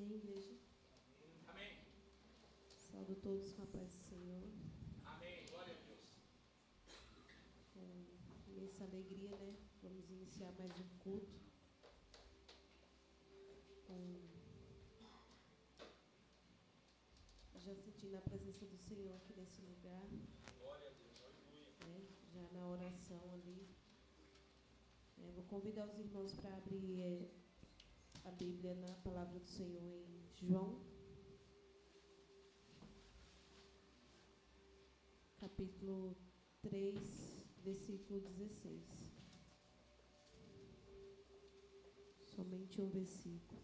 Amém, igreja? Amém. Saúdo todos com a paz do Senhor. Amém. Glória a Deus. Com imensa alegria, né? Vamos iniciar mais um culto. Já sentindo a presença do Senhor aqui nesse lugar. Glória a Deus. Aleluia. Já na oração ali. Vou convidar os irmãos para abrir a Bíblia na palavra do Senhor em João, capítulo 3, versículo 16. Somente um versículo.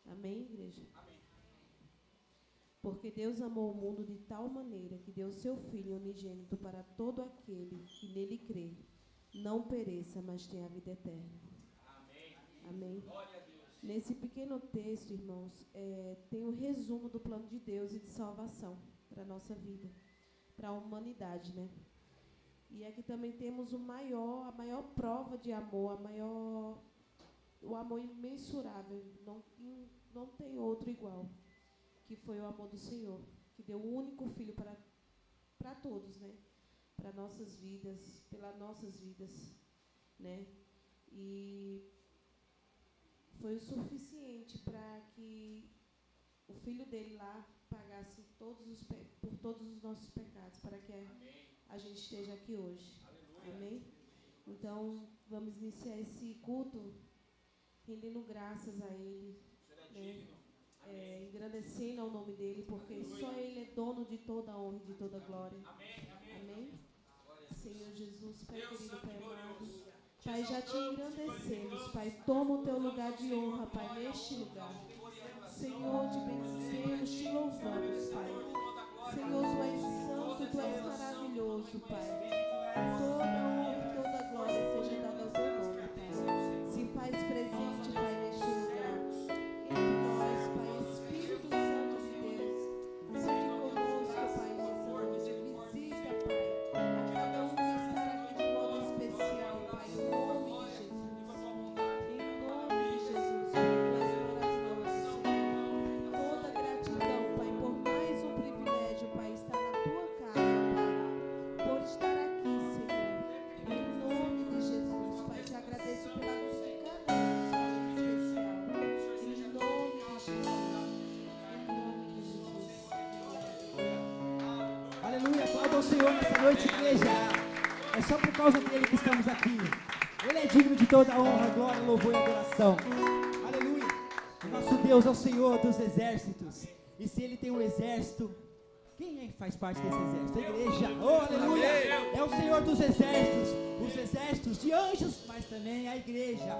Amém, igreja? Amém. Porque Deus amou o mundo de tal maneira que deu seu Filho unigênito para todo aquele que nele crê, não pereça, mas tenha a vida eterna. Amém. Amém. Glória a Deus. Nesse pequeno texto, irmãos, tem um resumo do plano de Deus e de salvação para a nossa vida, para a humanidade, né? E aqui também temos a maior prova de amor, o amor imensurável, não tem outro igual, que foi o amor do Senhor, que deu o único Filho para todos, né? Para nossas vidas, pelas nossas vidas, né? E foi o suficiente para que o Filho dele lá pagasse por todos os nossos pecados, para que a gente esteja aqui hoje. Aleluia. Amém? Então, vamos iniciar esse culto rendendo graças a Ele, né? Engrandecendo ao nome dele, porque só Ele é dono de toda a honra e de toda a glória. Amém? Senhor Jesus, Pai querido, Pai amado, Pai, já te engrandecemos, Pai, toma o teu lugar de honra, Pai, neste lugar. Senhor, te bendizemos, te louvamos, Pai. Senhor, Tu és santo, Tu és maravilhoso, Pai. Toda a honra e toda a glória seja dada ao teu nome, Pai. Se faz presente, Pai, neste lugar. Entre nós, Pai, Espírito Santo de Deus, seja conosco, Pai, nessa noite. Visita, Pai, a cada um que está aqui de modo especial, Pai, em nome de Jesus. Em nome de Jesus, Pai, Tu és maravilhoso, Senhor. Toda gratidão, Pai, por mais um privilégio, Pai, estar na Tua casa, Pai, por estar aqui, Senhor. Em nome de Jesus, Pai, te agradeço pela vida de cada um, Pai, em especial. Em nome de Jesus. Em nome de Jesus. Aleluia, aplauda ao Senhor nessa noite, igreja. É só por causa dele que estamos aqui. Ele é digno de toda a honra, glória, louvor e adoração. Aleluia. O nosso Deus é o Senhor dos exércitos. E se ele tem um exército, quem é que faz parte desse exército? A igreja. Oh, aleluia. É o Senhor dos exércitos. Os exércitos de anjos, mas também a igreja,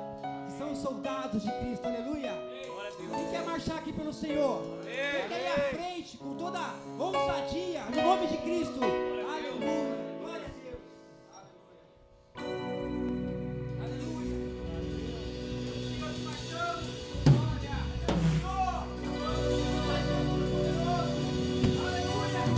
que são os soldados de Cristo. Aleluia. Quem quer marchar aqui pelo Senhor? Quem quer ir à frente com toda ousadia, no nome de Cristo? Aleluia. Glória a Deus. Aleluia. Aleluia. Senhor, te marchamos. Glória. Senhor. Aleluia.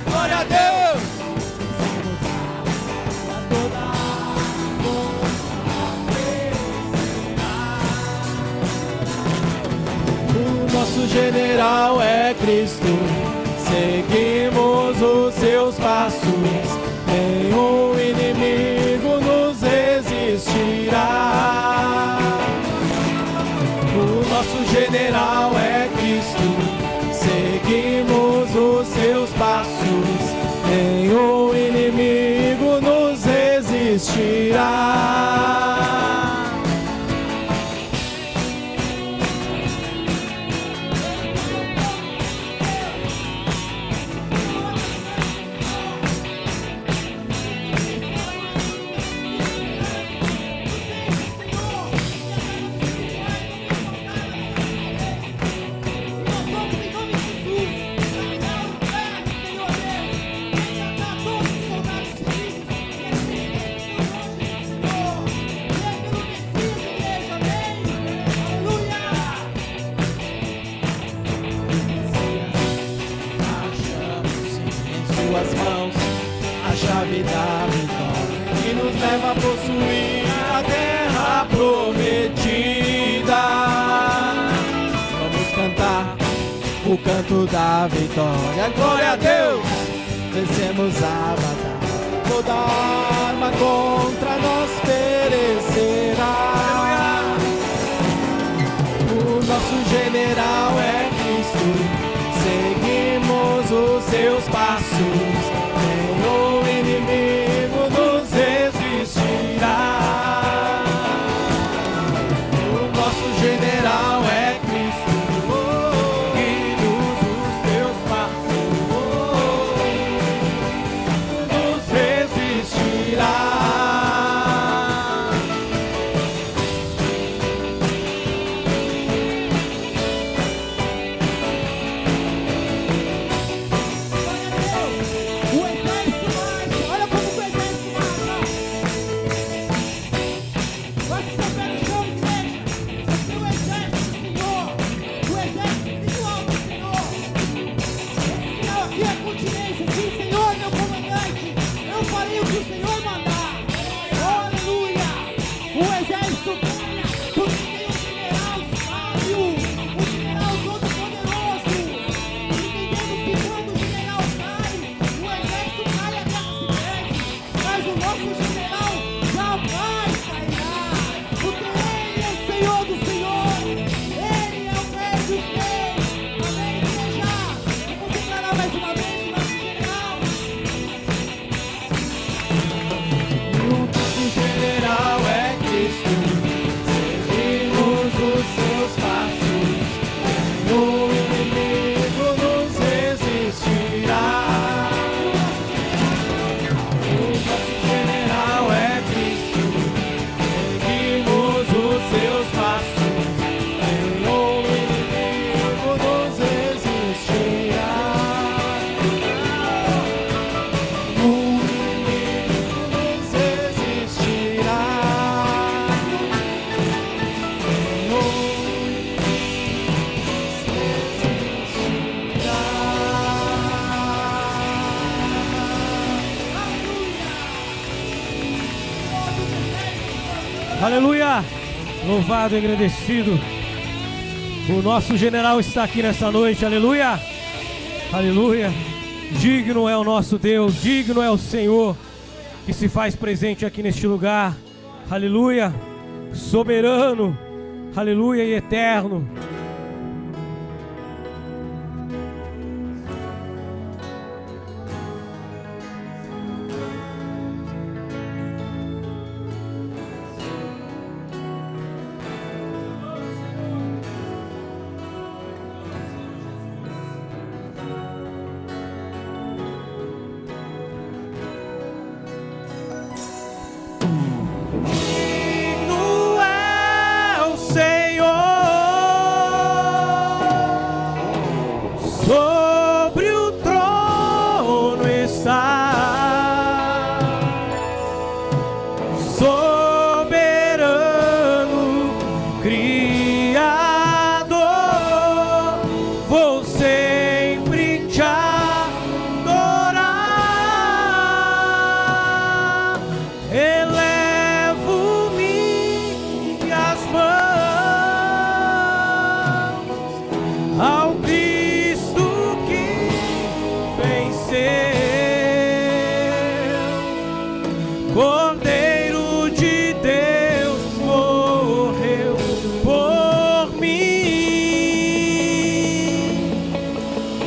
Glória a Deus! O nosso general é Cristo, seguimos os seus passos, nenhum inimigo nos resistirá. O nosso general é Cristo, chave da vitória que nos leva a possuir a terra prometida. Vamos cantar o canto da vitória. Glória a Deus, vencemos a batalha. Toda arma contra nós perecerá. O nosso general é Cristo, seguimos os seus passos. Nenhum inimigo nos resistirá. O nosso general é Cristo, seguimos os seus passos. Nos resistirá. Aleluia! Louvado e agradecido. O nosso general está aqui nessa noite. Aleluia! Aleluia! Digno é o nosso Deus, digno é o Senhor que se faz presente aqui neste lugar. Aleluia! Soberano, aleluia, e eterno.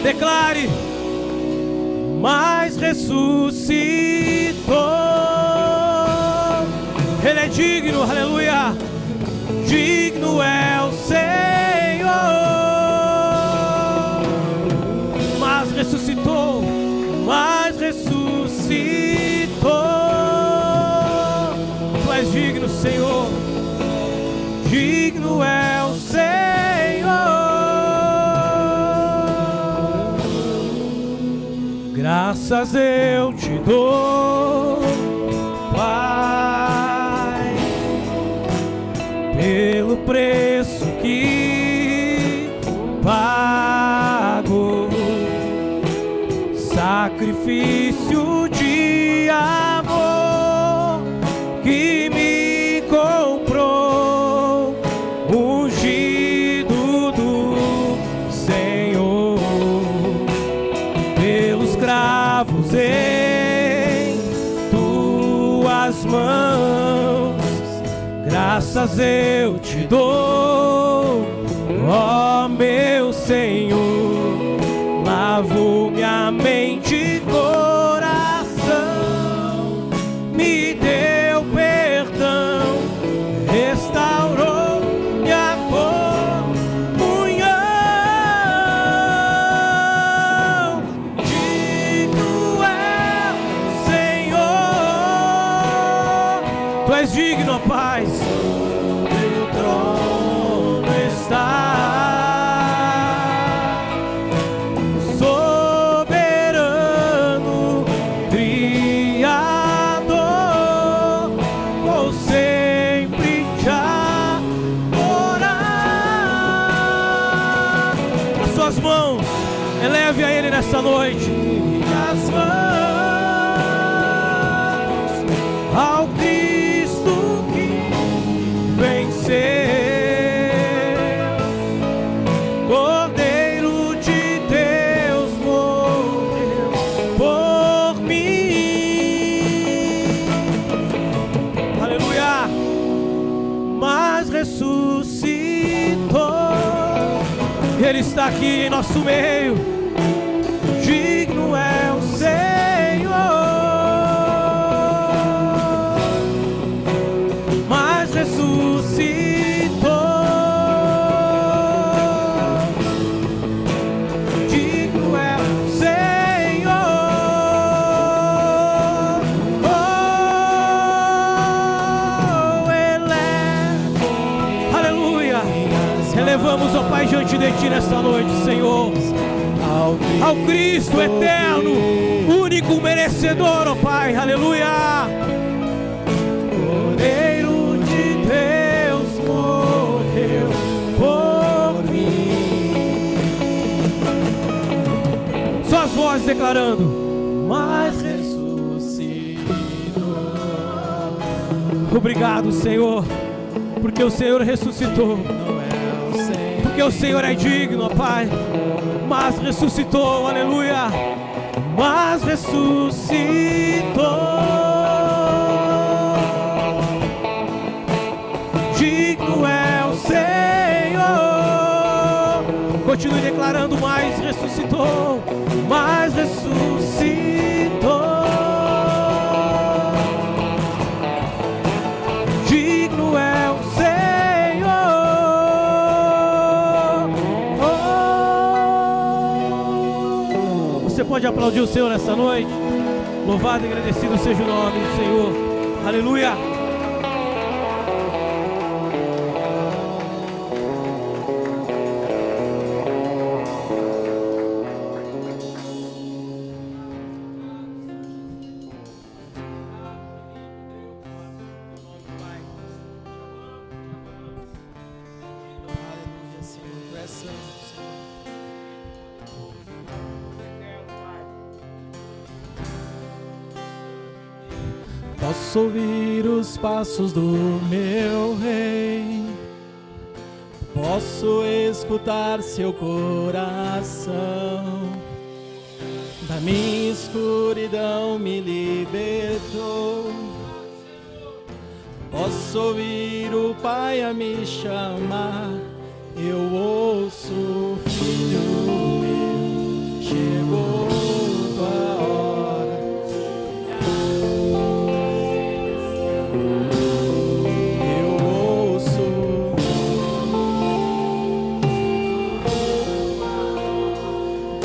Declare, mas ressuscitou. Ele é digno, aleluia. Digno é o Senhor, mas ressuscitou, mas ressuscitou. Tu és digno, Senhor. Digno é o Senhor. Graças eu te dou, Pai, pelo preço que pago, sacrifício de amor. escravos em tuas mãos. Graças eu te dou, ó meu Senhor. Lavo minha mente e coração, me deu perdão, restaurou minha comunhão. Digno é o Senhor, Tu és digno, ó Pai. Sobre o trono está soberano, Criador, vou sempre te adorar. As suas mãos, eleve a Ele nessa noite. As mãos ao Cristo que venceu. Cordeiro de Deus morreu por mim. Aleluia. Mas ressuscitou. Ele está aqui em nosso meio. Digno é o Senhor. Mas ressuscitou. Digno é o Senhor. Oh, elevo. Aleluia. Elevamos, ó Pai, diante de Ti nesta noite, Senhor, ao Cristo eterno, único merecedor, ó Pai, aleluia. Cordeiro de Deus morreu por mim. Só as vozes declarando, mas ressuscitou. Obrigado, Senhor, porque o Senhor ressuscitou. Porque o Senhor é digno, ó Pai. Mas ressuscitou, aleluia. Mas ressuscitou. Digno é o Senhor. Continue declarando, mas ressuscitou. Mas ressuscitou. Digno é o Senhor. Você pode aplaudir o Senhor nessa noite? Louvado e agradecido seja o nome do Senhor. Aleluia. Aleluia, Senhor. Tu és santo, Senhor. Posso ouvir os passos do meu rei, posso escutar seu coração. Da minha escuridão me libertou. Posso ouvir o Pai a me chamar. Eu ouço, filho meu, chegou tua hora. Eu ouço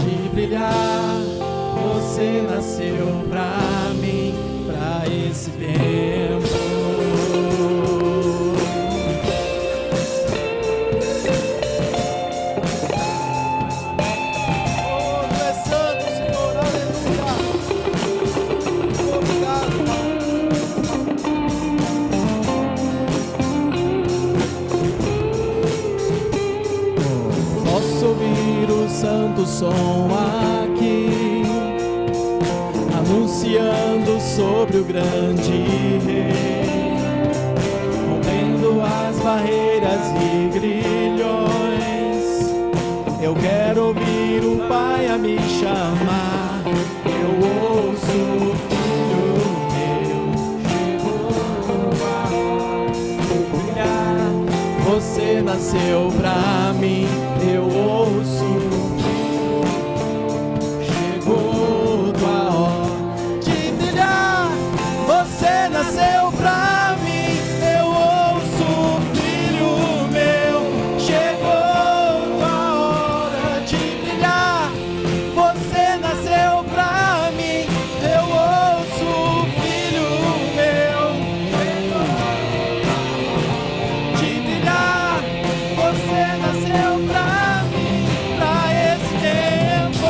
de brilhar. Você nasceu pra mim, pra esse tempo. Santo som aqui, anunciando sobre o grande rei, rompendo as barreiras e grilhões. Eu quero ouvir o Pai a me chamar. eu ouço o filho meu. Chegou a hora de brilhar. Você nasceu pra mim, eu ouço. Chegou tua hora de brilhar. Você nasceu pra mim, eu ouço, filho meu. Chegou tua hora de brilhar. Você nasceu pra mim, eu ouço, filho meu. De brilhar. Você nasceu pra mim, pra esse tempo.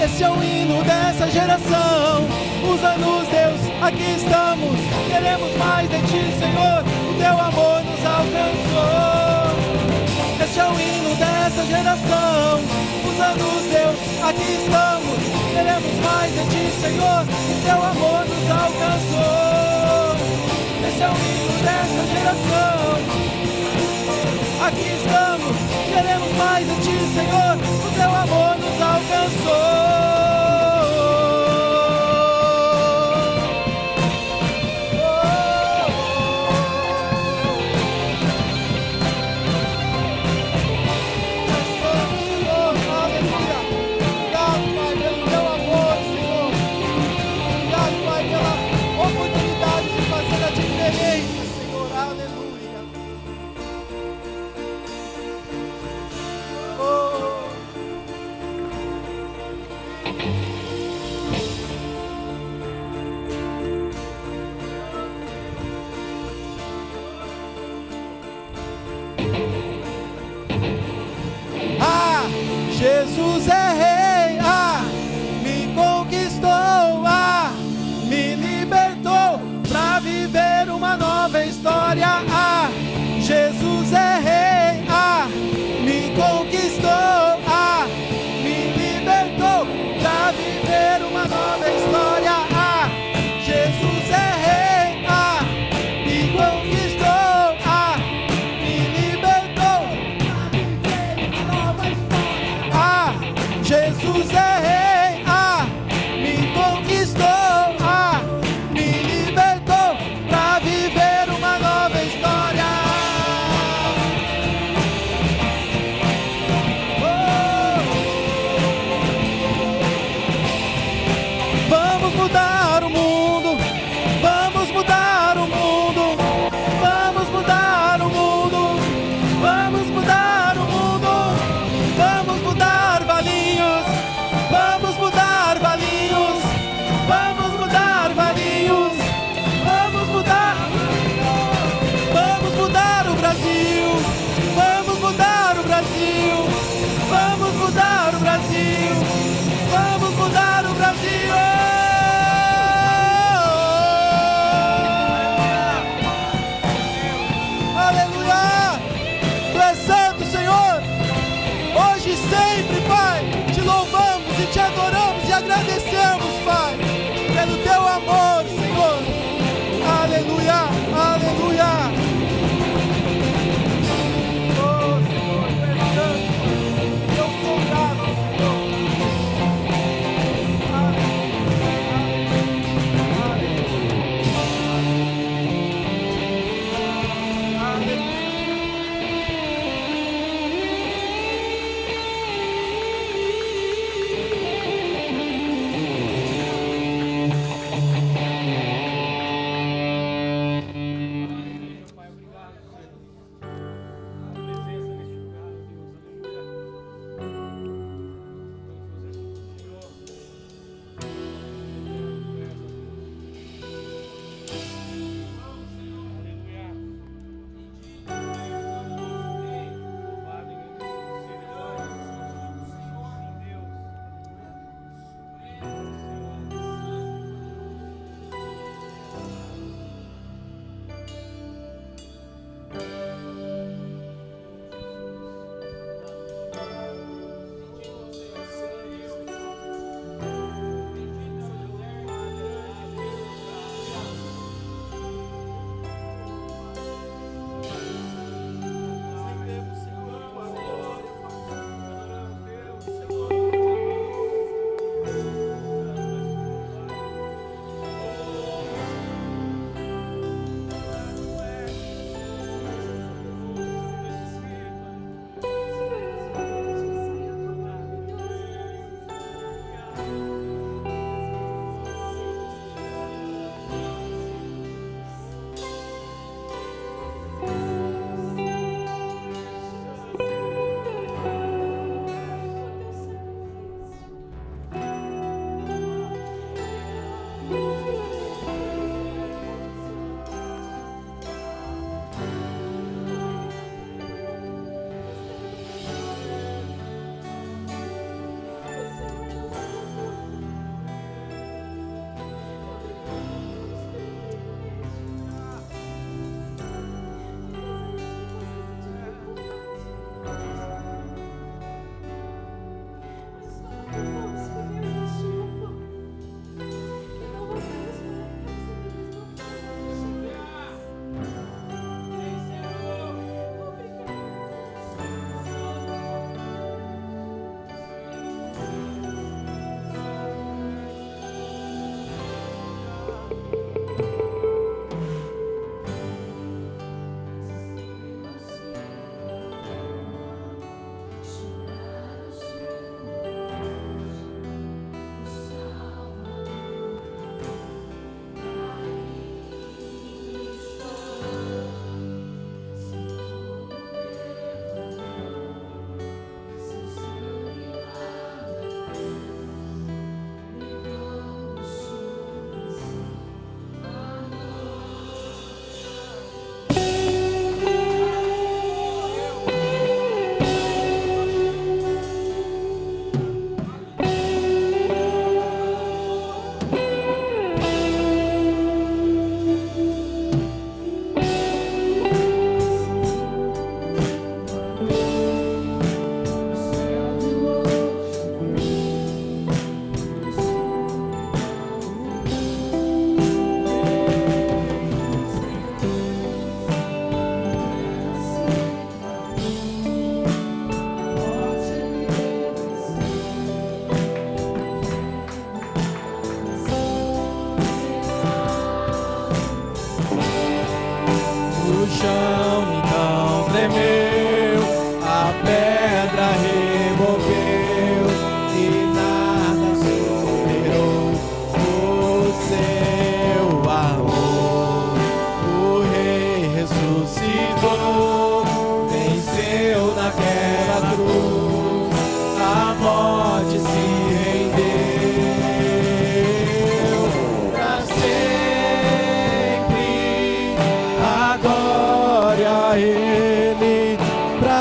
Esse é o hino dessa geração. Usa-nos, Deus, aqui estamos. Queremos mais de ti, Senhor. O teu amor nos alcançou. Esse é o hino dessa geração. Usa-nos, Deus, aqui estamos. Queremos mais de ti, Senhor. O teu amor nos alcançou. Esse é o hino dessa geração. Aqui estamos, queremos mais de ti, Senhor. O teu amor nos alcançou. Jesus é rei, me conquistou, me libertou pra viver uma nova história. Jesus é rei, me conquistou, me libertou pra viver uma nova história. Jesus é rei, me conquistou, me libertou pra viver uma nova história. Jesus é rei, me conquistou, me libertou pra viver uma nova história. Vamos mudar o mundo, vamos mudar o mundo, vamos mudar o mundo, vamos mudar o mundo, vamos mudar Valinhos, vamos mudar Valinhos, vamos mudar Valinhos, vamos mudar o Brasil, vamos mudar o Brasil, vamos mudar o Brasil, vamos mudar o Brasil. Aleluia! Tu és santo, Senhor. Hoje e sempre, Pai, te louvamos e te adoramos e agradecemos, Pai, pelo teu amor, Senhor. Aleluia, aleluia. Oh, Senhor, tu és santo. Eu sou grato, Senhor.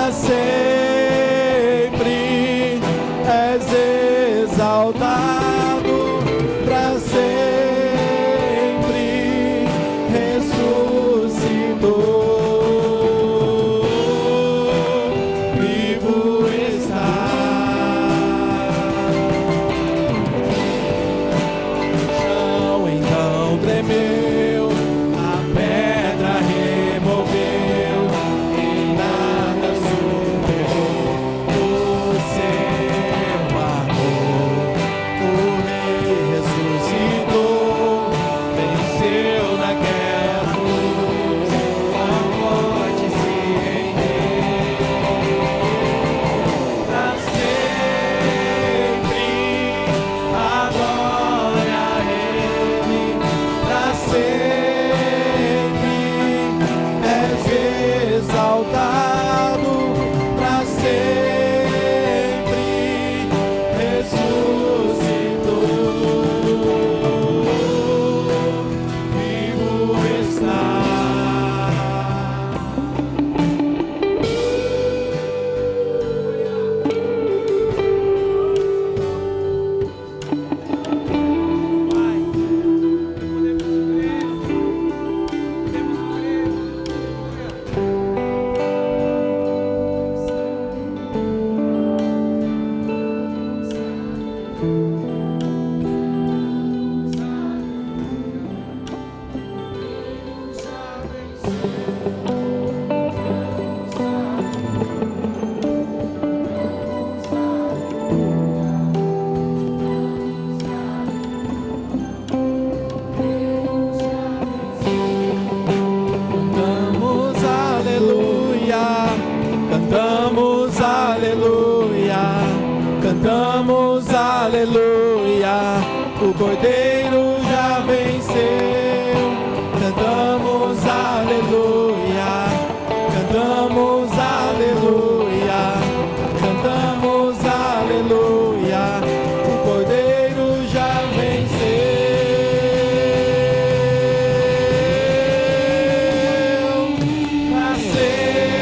para sempre és exaltado, para sempre ressuscitou. Cantamos aleluia, o Cordeiro já venceu. Cantamos aleluia, cantamos aleluia, cantamos aleluia, o Cordeiro já venceu. Pra sempre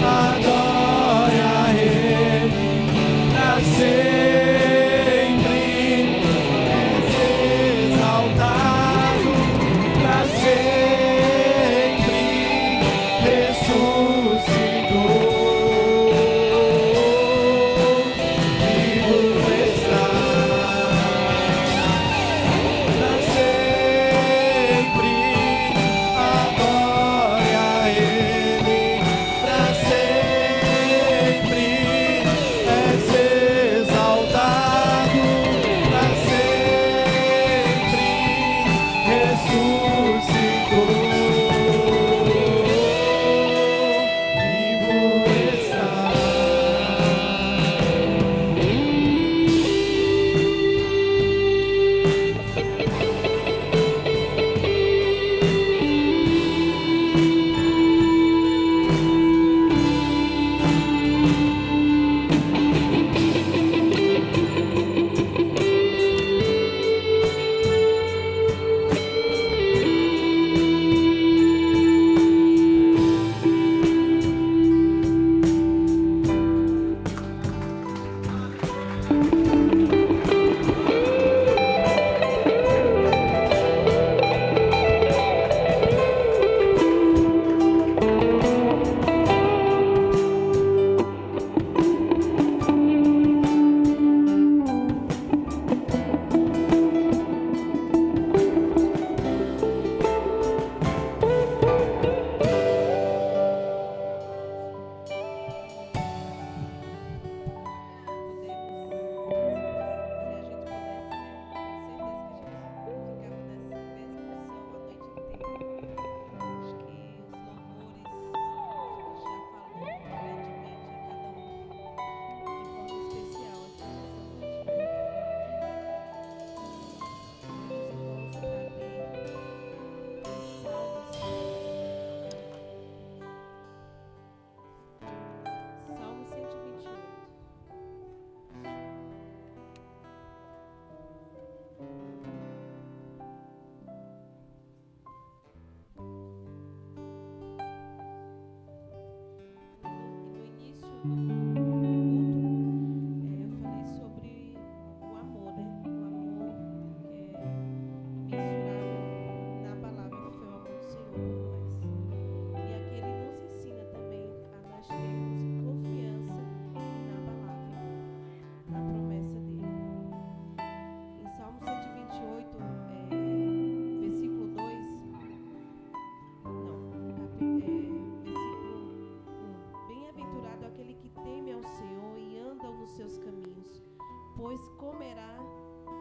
adora a Ele, pra sempre és exaltado, pra sempre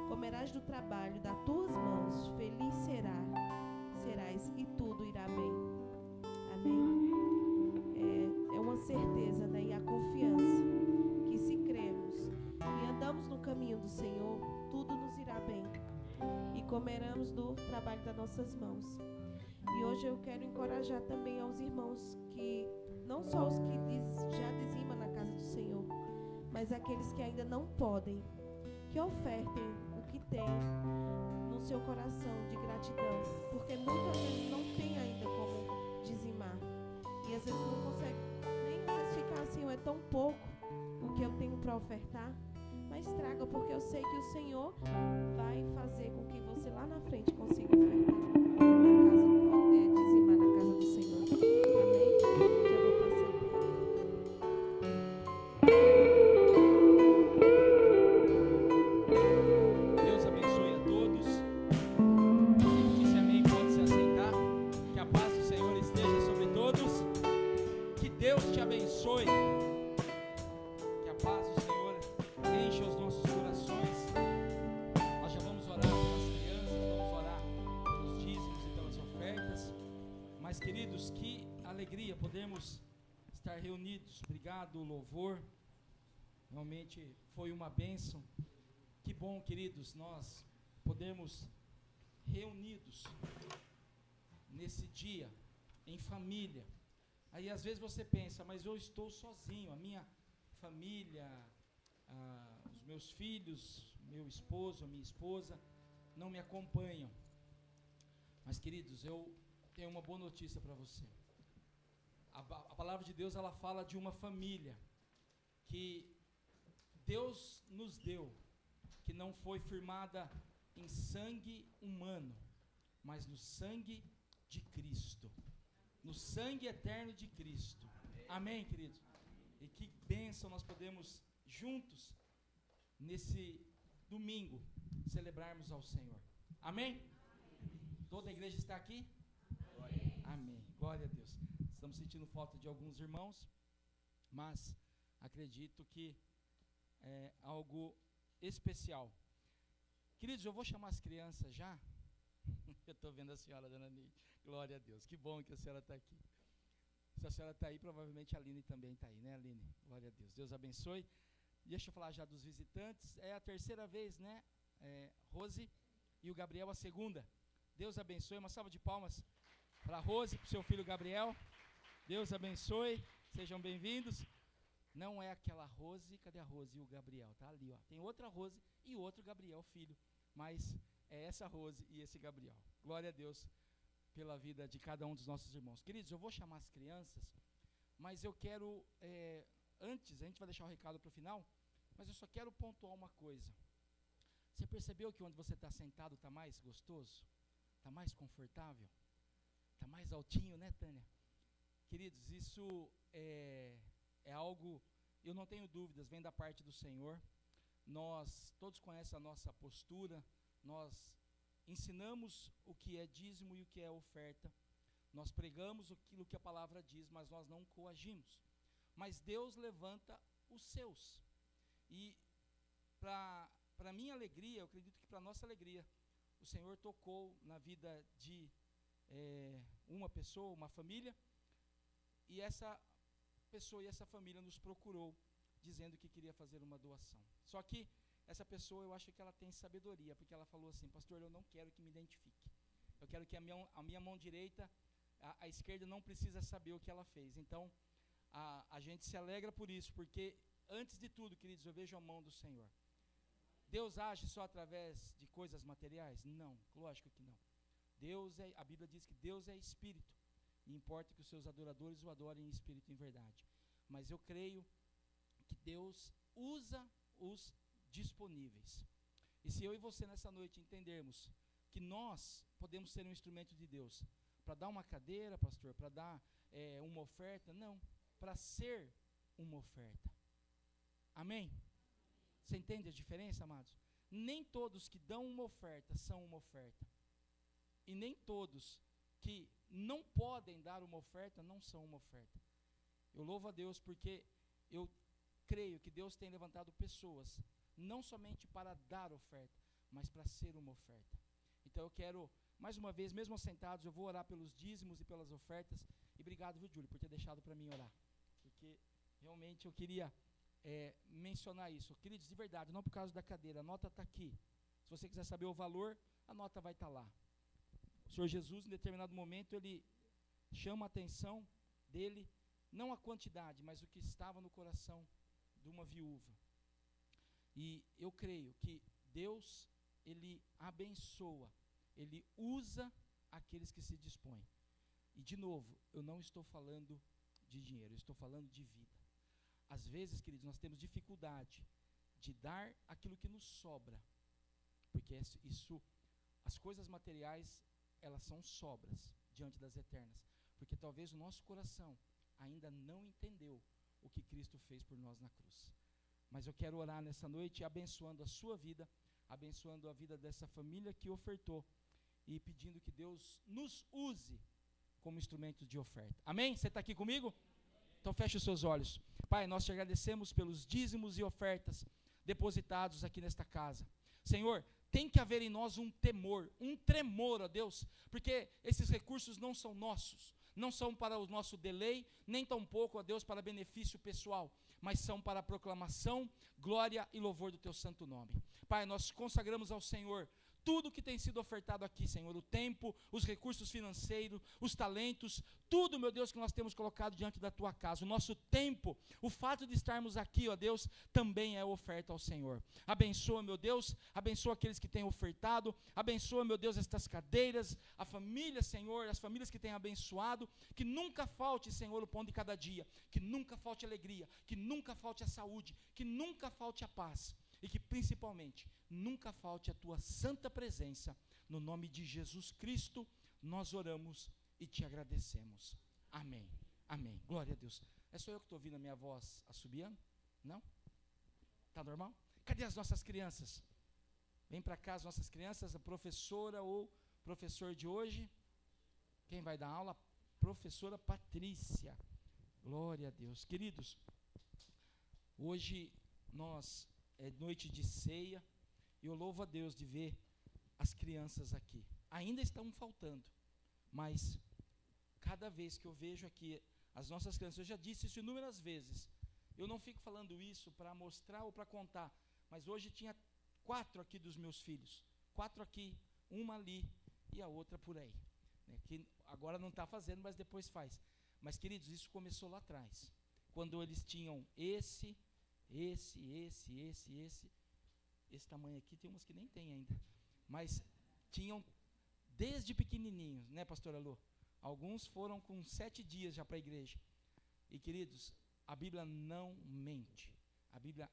Comerás do trabalho das tuas mãos, feliz serás e tudo irá bem. Amém? É uma certeza, né? E a confiança que se cremos e andamos no caminho do Senhor, tudo nos irá bem. E comeremos do trabalho das nossas mãos. E hoje eu quero encorajar também aos irmãos que, não só os que já dizimam na casa do Senhor, mas aqueles que ainda não podem, que ofertem o que tem no seu coração de gratidão, porque muitas vezes não tem ainda como dizimar, e às vezes não consegue nem às vezes ficar assim, é tão pouco o que eu tenho para ofertar, mas traga, porque eu sei que o Senhor vai fazer com que você lá na frente consiga ofertar dizimar na casa do Senhor. Amém? Já vou Podemos estar reunidos. Obrigado, louvor. Realmente foi uma bênção. Que bom, queridos, nós podemos reunidos nesse dia, em família. Aí às vezes você pensa, mas eu estou sozinho, a minha família, os meus filhos, meu esposo, a minha esposa, não me acompanham. Mas, queridos, eu tenho uma boa notícia para você. A palavra de Deus, ela fala de uma família que Deus nos deu, que não foi firmada em sangue humano, mas no sangue de Cristo, no sangue eterno de Cristo. Amém, queridos? E que bênção nós podemos juntos, nesse domingo, celebrarmos ao Senhor. Amém? Toda a igreja está aqui? Amém. Glória a Deus. Estamos sentindo falta de alguns irmãos, mas acredito que é algo especial. Queridos, eu vou chamar as crianças já. Eu estou vendo a senhora, dona Neide. Glória a Deus. Que bom que a senhora está aqui. Se a senhora está aí, provavelmente a Aline também está aí, né, Aline? Glória a Deus. Deus abençoe. Deixa eu falar já dos visitantes. É a terceira vez, né? Rose e o Gabriel, a segunda. Deus abençoe. Uma salva de palmas para a Rose, para o seu filho Gabriel. Deus abençoe, sejam bem-vindos. Não é aquela Rose, cadê a Rose e o Gabriel? Tá ali, ó. Tem outra Rose e outro Gabriel, filho. Mas é essa Rose e esse Gabriel. Glória a Deus pela vida de cada um dos nossos irmãos. Queridos, eu vou chamar as crianças, mas eu quero, antes, a gente vai deixar o recado para o final, mas eu só quero pontuar uma coisa. Você percebeu que onde você está sentado está mais gostoso? Está mais confortável? Está mais altinho, né, Tânia? Queridos, isso é algo, eu não tenho dúvidas, vem da parte do Senhor. Nós, todos conhecem a nossa postura, nós ensinamos o que é dízimo e o que é oferta. Nós pregamos aquilo que a palavra diz, mas nós não coagimos. Mas Deus levanta os seus. E para minha alegria, eu acredito que para nossa alegria, o Senhor tocou na vida de uma pessoa, uma família, e essa pessoa e essa família nos procurou, dizendo que queria fazer uma doação. Só que essa pessoa, eu acho que ela tem sabedoria, porque ela falou assim: pastor, eu não quero que me identifique. Eu quero que a minha mão direita, a esquerda não precisa saber o que ela fez. Então, a gente se alegra por isso, porque antes de tudo, queridos, eu vejo a mão do Senhor. Deus age só através de coisas materiais? Não, lógico que não. A Bíblia diz que Deus é espírito, e importa que os seus adoradores o adorem em espírito e em verdade. Mas eu creio que Deus usa os disponíveis. E se eu e você nessa noite entendermos que nós podemos ser um instrumento de Deus, para dar uma cadeira, pastor, para dar uma oferta, não, para ser uma oferta. Amém? Você entende a diferença, amados? Nem todos que dão uma oferta são uma oferta. E nem todos que não podem dar uma oferta não são uma oferta. Eu louvo a Deus porque eu creio que Deus tem levantado pessoas, não somente para dar oferta, mas para ser uma oferta. Então eu quero, mais uma vez, mesmo assentados, eu vou orar pelos dízimos e pelas ofertas. E obrigado, viu, Júlio, por ter deixado para mim orar. Porque realmente eu queria mencionar isso. Queridos, de verdade, não por causa da cadeira, a nota está aqui. Se você quiser saber o valor, a nota vai estar lá. O Senhor Jesus, em determinado momento, Ele chama a atenção dele, não a quantidade, mas o que estava no coração de uma viúva. E eu creio que Deus, Ele abençoa, Ele usa aqueles que se dispõem. E de novo, eu não estou falando de dinheiro, eu estou falando de vida. Às vezes, queridos, nós temos dificuldade de dar aquilo que nos sobra, porque isso, as coisas materiais, elas são sobras diante das eternas, porque talvez o nosso coração ainda não entendeu o que Cristo fez por nós na cruz. Mas eu quero orar nessa noite, abençoando a sua vida, abençoando a vida dessa família que ofertou, e pedindo que Deus nos use como instrumento de oferta. Amém? Você está aqui comigo? Então feche os seus olhos. Pai, nós te agradecemos pelos dízimos e ofertas depositados aqui nesta casa. Senhor, tem que haver em nós um temor, um tremor, ó Deus, porque esses recursos não são nossos, não são para o nosso delay, nem tampouco, ó Deus, para benefício pessoal, mas são para a proclamação, glória e louvor do teu santo nome. Pai, nós consagramos ao Senhor tudo que tem sido ofertado aqui, Senhor, o tempo, os recursos financeiros, os talentos, tudo, meu Deus, que nós temos colocado diante da tua casa, o nosso tempo, o fato de estarmos aqui, ó Deus, também é oferta ao Senhor. Abençoa, meu Deus, abençoa aqueles que têm ofertado, abençoa, meu Deus, estas cadeiras, a família, Senhor, as famílias que têm abençoado, que nunca falte, Senhor, o pão de cada dia, que nunca falte alegria, que nunca falte a saúde, que nunca falte a paz. E que principalmente nunca falte a tua santa presença. No nome de Jesus Cristo nós oramos e te agradecemos. Amém, amém, glória a Deus. É só eu que estou ouvindo a minha voz assobiando? Não? Está normal? Cadê as nossas crianças? Vem para cá as nossas crianças, a professora ou professor de hoje. Quem vai dar aula? Professora Patrícia. Glória a Deus. Queridos, hoje nós é noite de ceia, e eu louvo a Deus de ver as crianças aqui. Ainda estão faltando, mas cada vez que eu vejo aqui as nossas crianças, eu já disse isso inúmeras vezes, eu não fico falando isso para mostrar ou para contar, mas hoje tinha 4 aqui dos meus filhos, 4 aqui, uma ali e a outra por aí, né, que agora não está fazendo, mas depois faz. Mas, queridos, isso começou lá atrás, quando eles tinham esse tamanho aqui, tem umas que nem tem ainda, mas tinham desde pequenininhos, né, pastora Lu? Alguns foram com 7 dias já para a igreja. E, queridos, a Bíblia não mente, a Bíblia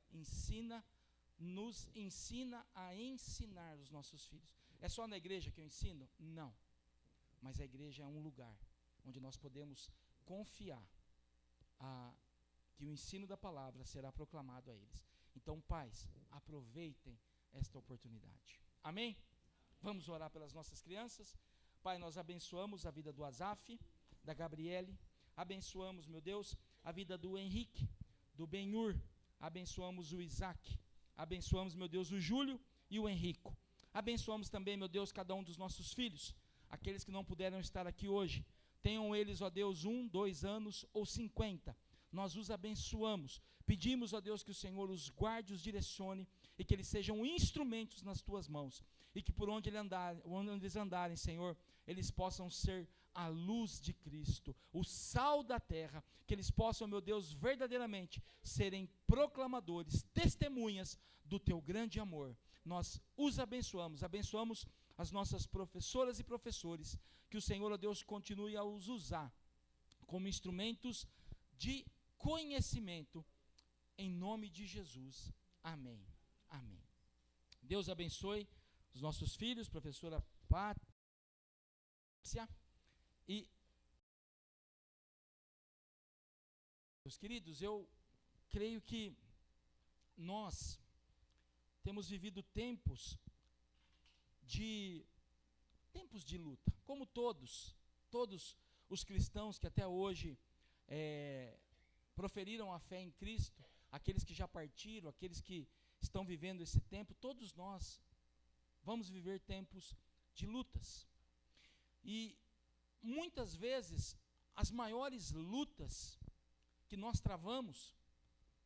nos ensina a ensinar os nossos filhos. É só na igreja que eu ensino? Não, mas a igreja é um lugar onde nós podemos confiar que o ensino da palavra será proclamado a eles. Então, pais, aproveitem esta oportunidade. Amém? Vamos orar pelas nossas crianças. Pai, nós abençoamos a vida do Azaf, da Gabriele, abençoamos, meu Deus, a vida do Henrique, do Benhur, abençoamos o Isaac, abençoamos, meu Deus, o Júlio e o Henrico. Abençoamos também, meu Deus, cada um dos nossos filhos, aqueles que não puderam estar aqui hoje, tenham eles, ó Deus, 1, 2 anos ou 50, nós os abençoamos, pedimos a Deus que o Senhor os guarde, os direcione, e que eles sejam instrumentos nas tuas mãos, e que por onde eles andarem, Senhor, eles possam ser a luz de Cristo, o sal da terra, que eles possam, meu Deus, verdadeiramente serem proclamadores, testemunhas do teu grande amor. Nós os abençoamos as nossas professoras e professores, que o Senhor, ó Deus, continue a os usar como instrumentos de conhecimento em nome de Jesus. Amém. Amém. Deus abençoe os nossos filhos, professora Pátria. E, meus queridos, eu creio que nós temos vivido tempos de luta, como todos os cristãos que até hoje proferiram a fé em Cristo, aqueles que já partiram, aqueles que estão vivendo esse tempo, todos nós vamos viver tempos de lutas. E muitas vezes as maiores lutas que nós travamos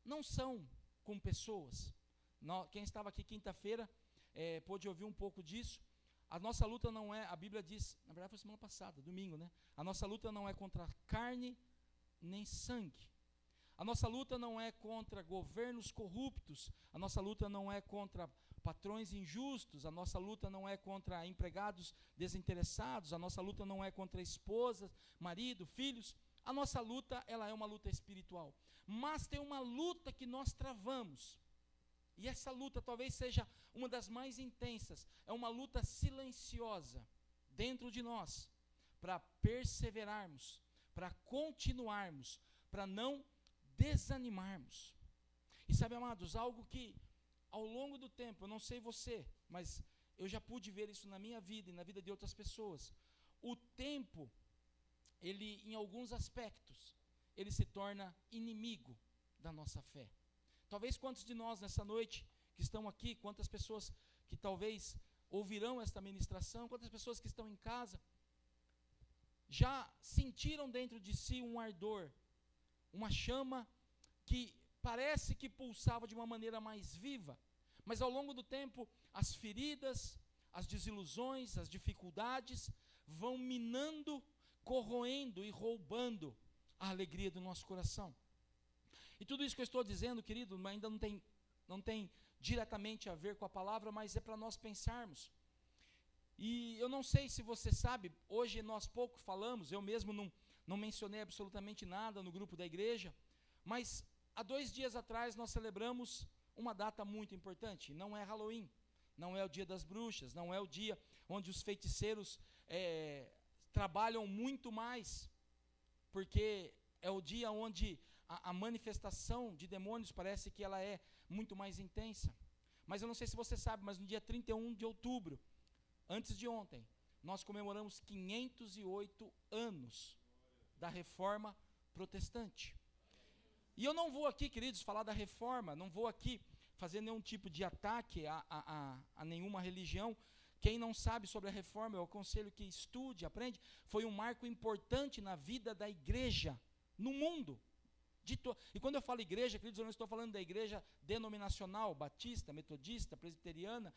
não são com pessoas. Quem estava aqui quinta-feira pôde ouvir um pouco disso. A nossa luta não é, a Bíblia diz, na verdade foi semana passada, domingo, né? A nossa luta não é contra carne nem sangue. A nossa luta não é contra governos corruptos. A nossa luta não é contra patrões injustos. A nossa luta não é contra empregados desinteressados. A nossa luta não é contra esposas, marido, filhos. A nossa luta, ela é uma luta espiritual. Mas tem uma luta que nós travamos. E essa luta talvez seja uma das mais intensas. É uma luta silenciosa dentro de nós, para perseverarmos, para continuarmos, para não desanimarmos. E sabe, amados, algo que ao longo do tempo, eu não sei você, mas eu já pude ver isso na minha vida e na vida de outras pessoas. O tempo, ele em alguns aspectos, ele se torna inimigo da nossa fé. Talvez quantos de nós nessa noite que estão aqui, quantas pessoas que talvez ouvirão esta ministração, quantas pessoas que estão em casa, já sentiram dentro de si um ardor, uma chama que parece que pulsava de uma maneira mais viva, mas ao longo do tempo as feridas, as desilusões, as dificuldades vão minando, corroendo e roubando a alegria do nosso coração. E tudo isso que eu estou dizendo, querido, ainda não tem diretamente a ver com a palavra, mas é para nós pensarmos. E eu não sei se você sabe, hoje nós pouco falamos, eu mesmo não mencionei absolutamente nada no grupo da igreja, mas há 2 dias atrás nós celebramos uma data muito importante. Não é Halloween, não é o dia das bruxas, não é o dia onde os feiticeiros trabalham muito mais, porque é o dia onde a manifestação de demônios parece que ela é muito mais intensa. Mas eu não sei se você sabe, mas no dia 31 de outubro, antes de ontem, nós comemoramos 508 anos da Reforma Protestante. E eu não vou aqui, queridos, falar da Reforma, não vou aqui fazer nenhum tipo de ataque a nenhuma religião. Quem não sabe sobre a Reforma, eu aconselho que estude, aprende. Foi um marco importante na vida da igreja, no mundo. E quando eu falo igreja, queridos, eu não estou falando da igreja denominacional, batista, metodista, presbiteriana,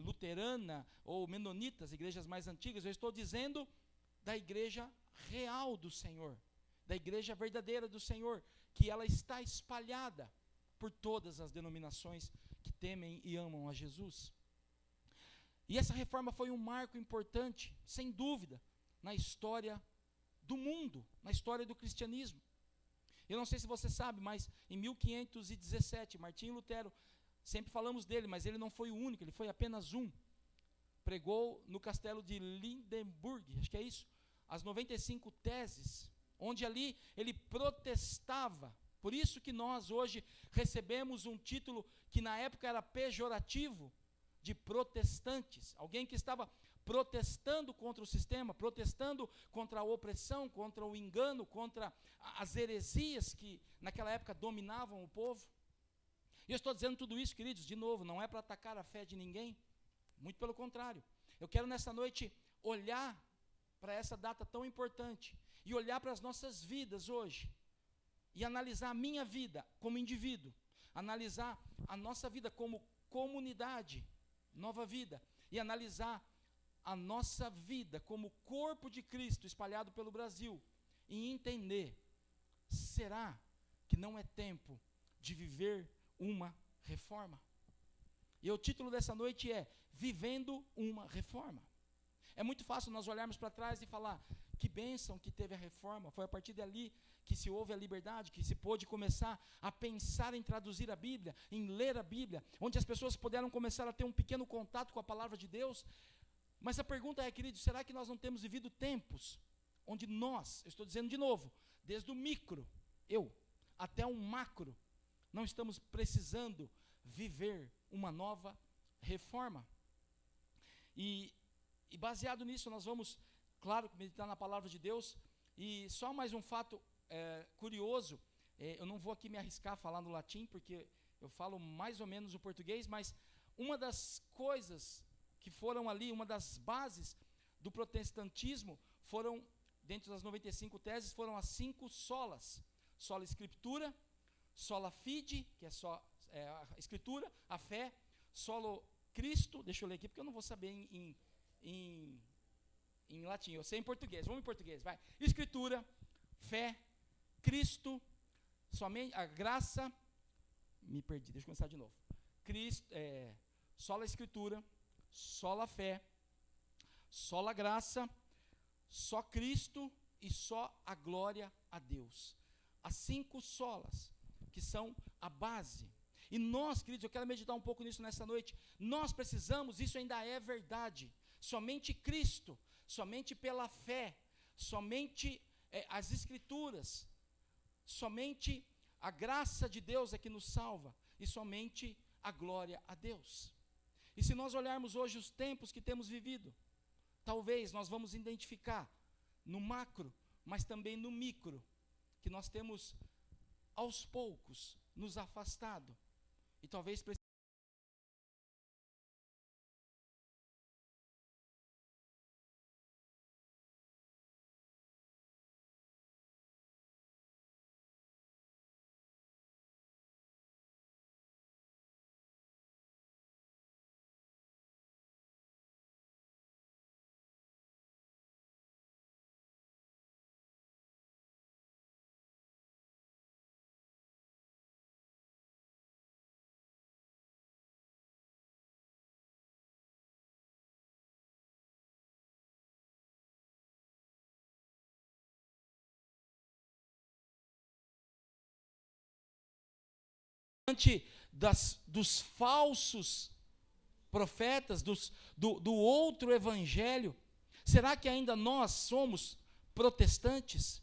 luterana ou menonitas, igrejas mais antigas. Eu estou dizendo da igreja real do Senhor, da igreja verdadeira do Senhor, que ela está espalhada por todas as denominações que temem e amam a Jesus. E essa reforma foi um marco importante, sem dúvida, na história do mundo, na história do cristianismo. Eu não sei se você sabe, mas em 1517, Martinho Lutero, sempre falamos dele, mas ele não foi o único, ele foi apenas um. Pregou no castelo de Lindenburg, acho que é isso, as 95 teses, onde ali ele protestava. Por isso que nós hoje recebemos um título que na época era pejorativo, de protestantes, alguém que estava protestando contra o sistema, protestando contra a opressão, contra o engano, contra as heresias que naquela época dominavam o povo. E eu estou dizendo tudo isso, queridos, de novo, não é para atacar a fé de ninguém, muito pelo contrário. Eu quero nessa noite olhar para essa data tão importante e olhar para as nossas vidas hoje e analisar a minha vida como indivíduo, analisar a nossa vida como comunidade, Nova Vida, e analisar a nossa vida como corpo de Cristo espalhado pelo Brasil e entender, será que não é tempo de viver uma reforma? E o título dessa noite é Vivendo uma Reforma. É muito fácil nós olharmos para trás e falar, Que bênção que teve a reforma. Foi a partir dali que se houve a liberdade, que se pôde começar a pensar em traduzir a Bíblia, em ler a Bíblia, onde as pessoas puderam começar a ter um pequeno contato com a palavra de Deus. Mas a pergunta é, queridos, será que nós não temos vivido tempos onde nós, eu estou dizendo de novo, desde o micro, até um macro, não estamos precisando viver uma nova reforma? E baseado nisso, nós vamos, claro, meditar na palavra de Deus. E só mais um fato curioso, eu não vou aqui me arriscar a falar no latim, porque eu falo mais ou menos o português, mas uma das coisas que foram ali, uma das bases do protestantismo, foram, dentro das 95 teses, foram as 5 solas: sola escritura, sola fide, que é só a escritura, a fé, solo Cristo, deixa eu ler aqui, porque eu não vou saber em latim, eu sei em português, vamos em português, vai. Escritura, fé, Cristo, somente a graça, me perdi, deixa eu começar de novo. Cristo, sola escritura, sola fé, sola graça, só Cristo e só a glória a Deus. As 5 solas, que são a base. E nós, queridos, eu quero meditar um pouco nisso nessa noite. Nós precisamos, isso ainda é verdade, somente Cristo, somente pela fé, somente as Escrituras, somente a graça de Deus é que nos salva, e somente a glória a Deus. E se nós olharmos hoje os tempos que temos vivido, talvez nós vamos identificar no macro, mas também no micro, que nós temos aos poucos nos afastado, e talvez diante dos falsos profetas, do outro evangelho, será que ainda nós somos protestantes?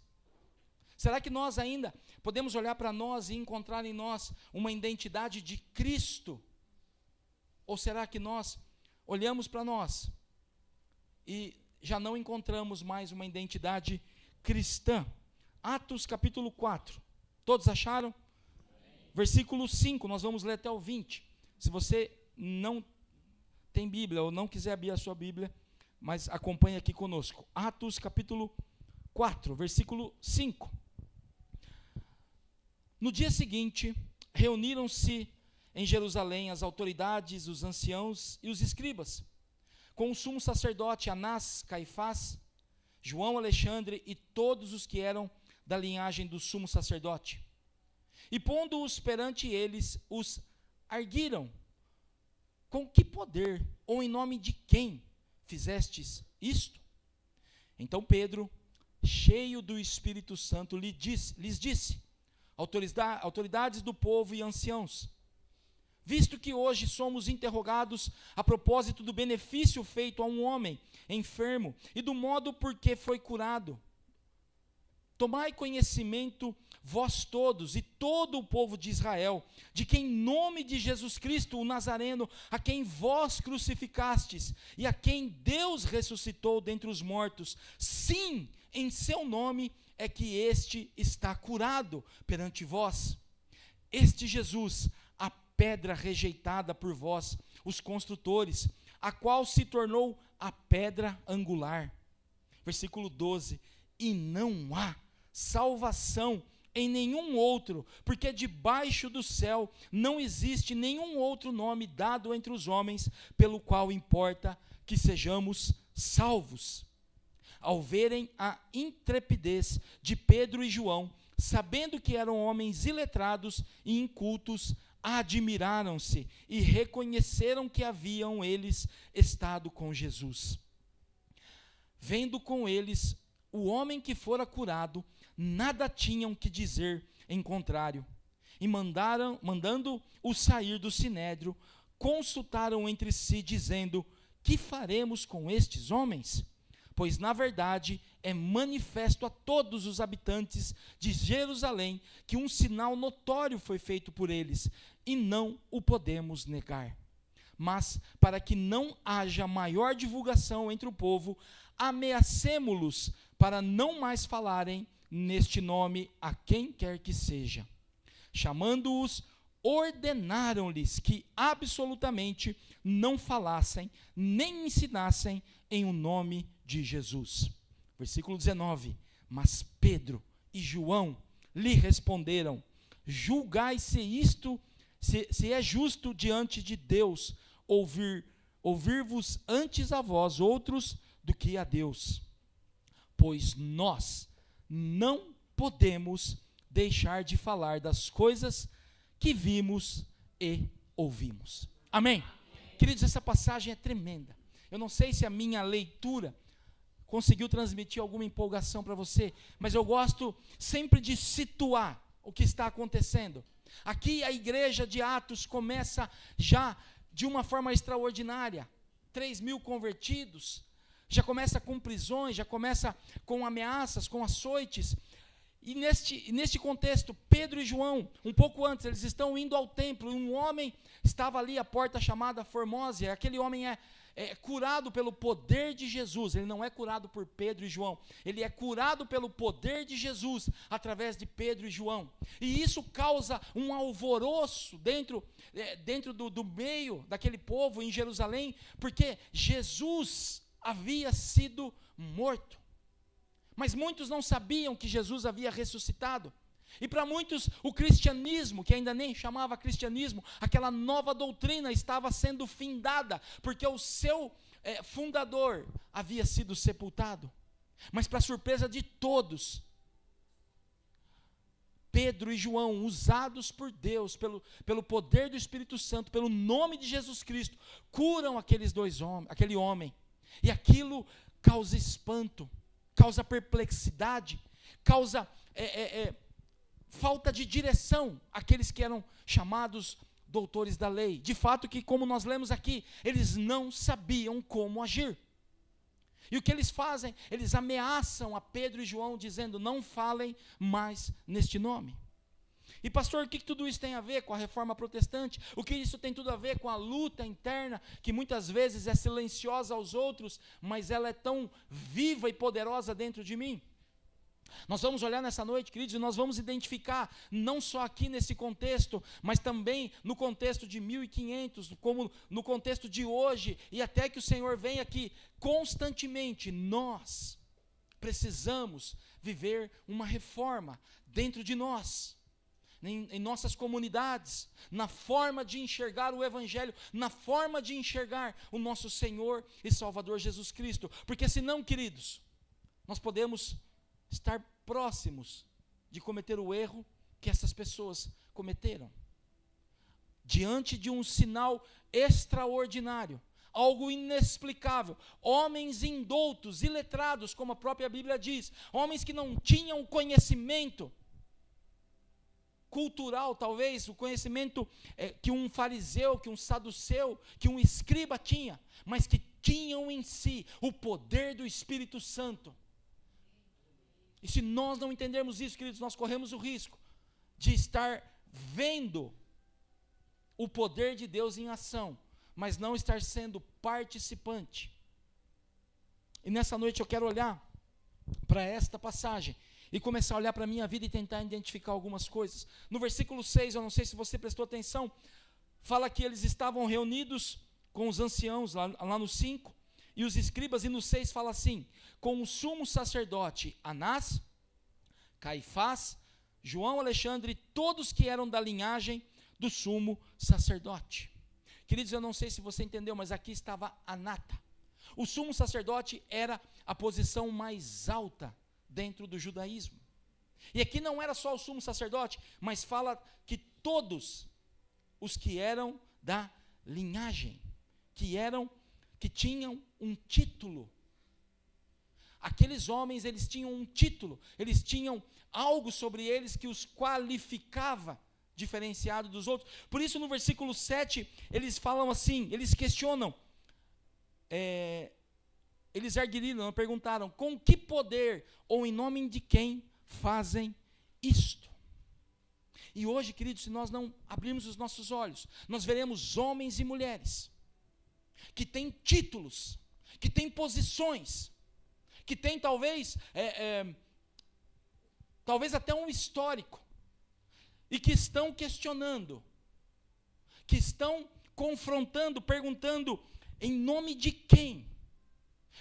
Será que nós ainda podemos olhar para nós e encontrar em nós uma identidade de Cristo? Ou será que nós olhamos para nós e já não encontramos mais uma identidade cristã? Atos capítulo 4, todos acharam? Versículo 5, nós vamos ler até o 20. Se você não tem Bíblia ou não quiser abrir a sua Bíblia, mas acompanhe aqui conosco. Atos capítulo 4, versículo 5. No dia seguinte, reuniram-se em Jerusalém as autoridades, os anciãos e os escribas, com o sumo sacerdote Anás, Caifás, João, Alexandre e todos os que eram da linhagem do sumo sacerdote. E pondo-os perante eles, os arguiram: com que poder ou em nome de quem fizestes isto? Então Pedro, cheio do Espírito Santo, lhes disse: autoridades do povo e anciãos, visto que hoje somos interrogados a propósito do benefício feito a um homem enfermo e do modo por que foi curado, tomai conhecimento vós todos e todo o povo de Israel, de que em nome de Jesus Cristo, o Nazareno, a quem vós crucificastes e a quem Deus ressuscitou dentre os mortos, sim, em seu nome é que este está curado perante vós. Este Jesus, a pedra rejeitada por vós, os construtores, a qual se tornou a pedra angular. Versículo 12, e não há salvação em nenhum outro, porque debaixo do céu não existe nenhum outro nome dado entre os homens, pelo qual importa que sejamos salvos. Ao verem a intrepidez de Pedro e João, sabendo que eram homens iletrados e incultos, admiraram-se e reconheceram que haviam eles estado com Jesus. Vendo com eles o homem que fora curado, nada tinham que dizer em contrário. E mandando-o sair do sinédrio, consultaram entre si, dizendo: que faremos com estes homens? Pois, na verdade, é manifesto a todos os habitantes de Jerusalém que um sinal notório foi feito por eles, e não o podemos negar. Mas, para que não haja maior divulgação entre o povo, ameacemo-los para não mais falarem neste nome a quem quer que seja. Chamando-os, ordenaram-lhes que absolutamente não falassem, nem ensinassem em o nome de Jesus. Versículo 19. Mas Pedro e João lhe responderam: julgai se isto, se é justo diante de Deus ouvir-vos antes a vós outros do que a Deus. Pois nós não podemos deixar de falar das coisas que vimos e ouvimos. Amém? Queridos, essa passagem é tremenda. Eu não sei se a minha leitura conseguiu transmitir alguma empolgação para você, mas eu gosto sempre de situar o que está acontecendo. Aqui a igreja de Atos começa já de uma forma extraordinária. 3.000 convertidos, já começa com prisões, já começa com ameaças, com açoites. E neste contexto, Pedro e João, um pouco antes, eles estão indo ao templo, e um homem estava ali à porta chamada Formosa. Aquele homem é curado pelo poder de Jesus. Ele não é curado por Pedro e João, ele é curado pelo poder de Jesus, através de Pedro e João. E isso causa um alvoroço dentro do meio daquele povo em Jerusalém, porque Jesus havia sido morto. Mas muitos não sabiam que Jesus havia ressuscitado. E para muitos, o cristianismo, que ainda nem chamava cristianismo, aquela nova doutrina estava sendo findada, porque o seu fundador havia sido sepultado. Mas, para surpresa de todos, Pedro e João, usados por Deus, pelo poder do Espírito Santo, pelo nome de Jesus Cristo, curam aquele homem. E aquilo causa espanto, causa perplexidade, causa falta de direção àqueles que eram chamados doutores da lei. De fato que, como nós lemos aqui, eles não sabiam como agir. E o que eles fazem? Eles ameaçam a Pedro e João, dizendo: não falem mais neste nome. E pastor, o que tudo isso tem a ver com a reforma protestante? O que isso tem tudo a ver com a luta interna, que muitas vezes é silenciosa aos outros, mas ela é tão viva e poderosa dentro de mim? Nós vamos olhar nessa noite, queridos, e nós vamos identificar, não só aqui nesse contexto, mas também no contexto de 1500, como no contexto de hoje, e até que o Senhor venha aqui, constantemente nós precisamos viver uma reforma dentro de nós, em nossas comunidades, na forma de enxergar o Evangelho, na forma de enxergar o nosso Senhor e Salvador Jesus Cristo. Porque senão, queridos, nós podemos estar próximos de cometer o erro que essas pessoas cometeram. Diante de um sinal extraordinário, algo inexplicável, homens indoutos, iletrados, como a própria Bíblia diz, homens que não tinham conhecimento cultural, talvez, o conhecimento que um fariseu, que um saduceu, que um escriba tinha, mas que tinham em si o poder do Espírito Santo. E se nós não entendermos isso, queridos, nós corremos o risco de estar vendo o poder de Deus em ação, mas não estar sendo participante. E nessa noite eu quero olhar para esta passagem e começar a olhar para a minha vida e tentar identificar algumas coisas. No versículo 6, eu não sei se você prestou atenção, fala que eles estavam reunidos com os anciãos, lá no 5, e os escribas, e no 6 fala assim: com o sumo sacerdote Anás, Caifás, João, Alexandre, todos que eram da linhagem do sumo sacerdote. Queridos, eu não sei se você entendeu, mas aqui estava a nata. O sumo sacerdote era a posição mais alta dentro do judaísmo. E aqui não era só o sumo sacerdote, mas fala que todos os que eram da linhagem, que tinham um título. aqueles homens, eles tinham um título, eles tinham algo sobre eles que os qualificava diferenciado dos outros. Por isso, no versículo 7, eles falam assim, eles questionam, eles arguiram, perguntaram, com que poder ou em nome de quem fazem isto? E hoje, queridos, se nós não abrirmos os nossos olhos, nós veremos homens e mulheres que têm títulos, que têm posições, que têm talvez até um histórico, e que estão questionando, que estão confrontando, perguntando, em nome de quem?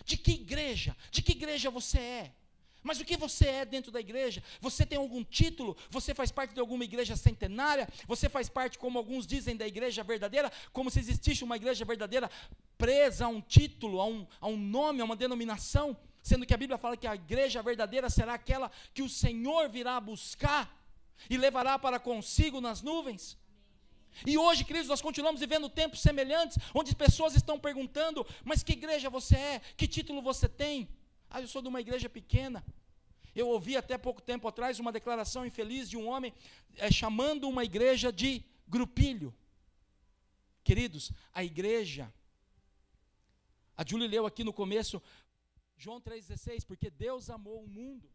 De que igreja você é? Mas o que você é dentro da igreja? Você tem algum título? Você faz parte de alguma igreja centenária? Você faz parte, como alguns dizem, da igreja verdadeira? Como se existisse uma igreja verdadeira presa a um título, a um nome, a uma denominação? Sendo que a Bíblia fala que a igreja verdadeira será aquela que o Senhor virá buscar e levará para consigo nas nuvens. E hoje, queridos, nós continuamos vivendo tempos semelhantes, onde pessoas estão perguntando, mas que igreja você é? Que título você tem? Ah, eu sou de uma igreja pequena. Eu ouvi até pouco tempo atrás uma declaração infeliz de um homem chamando uma igreja de grupilho. Queridos, a igreja, a Julie leu aqui no começo, João 3,16, porque Deus amou o mundo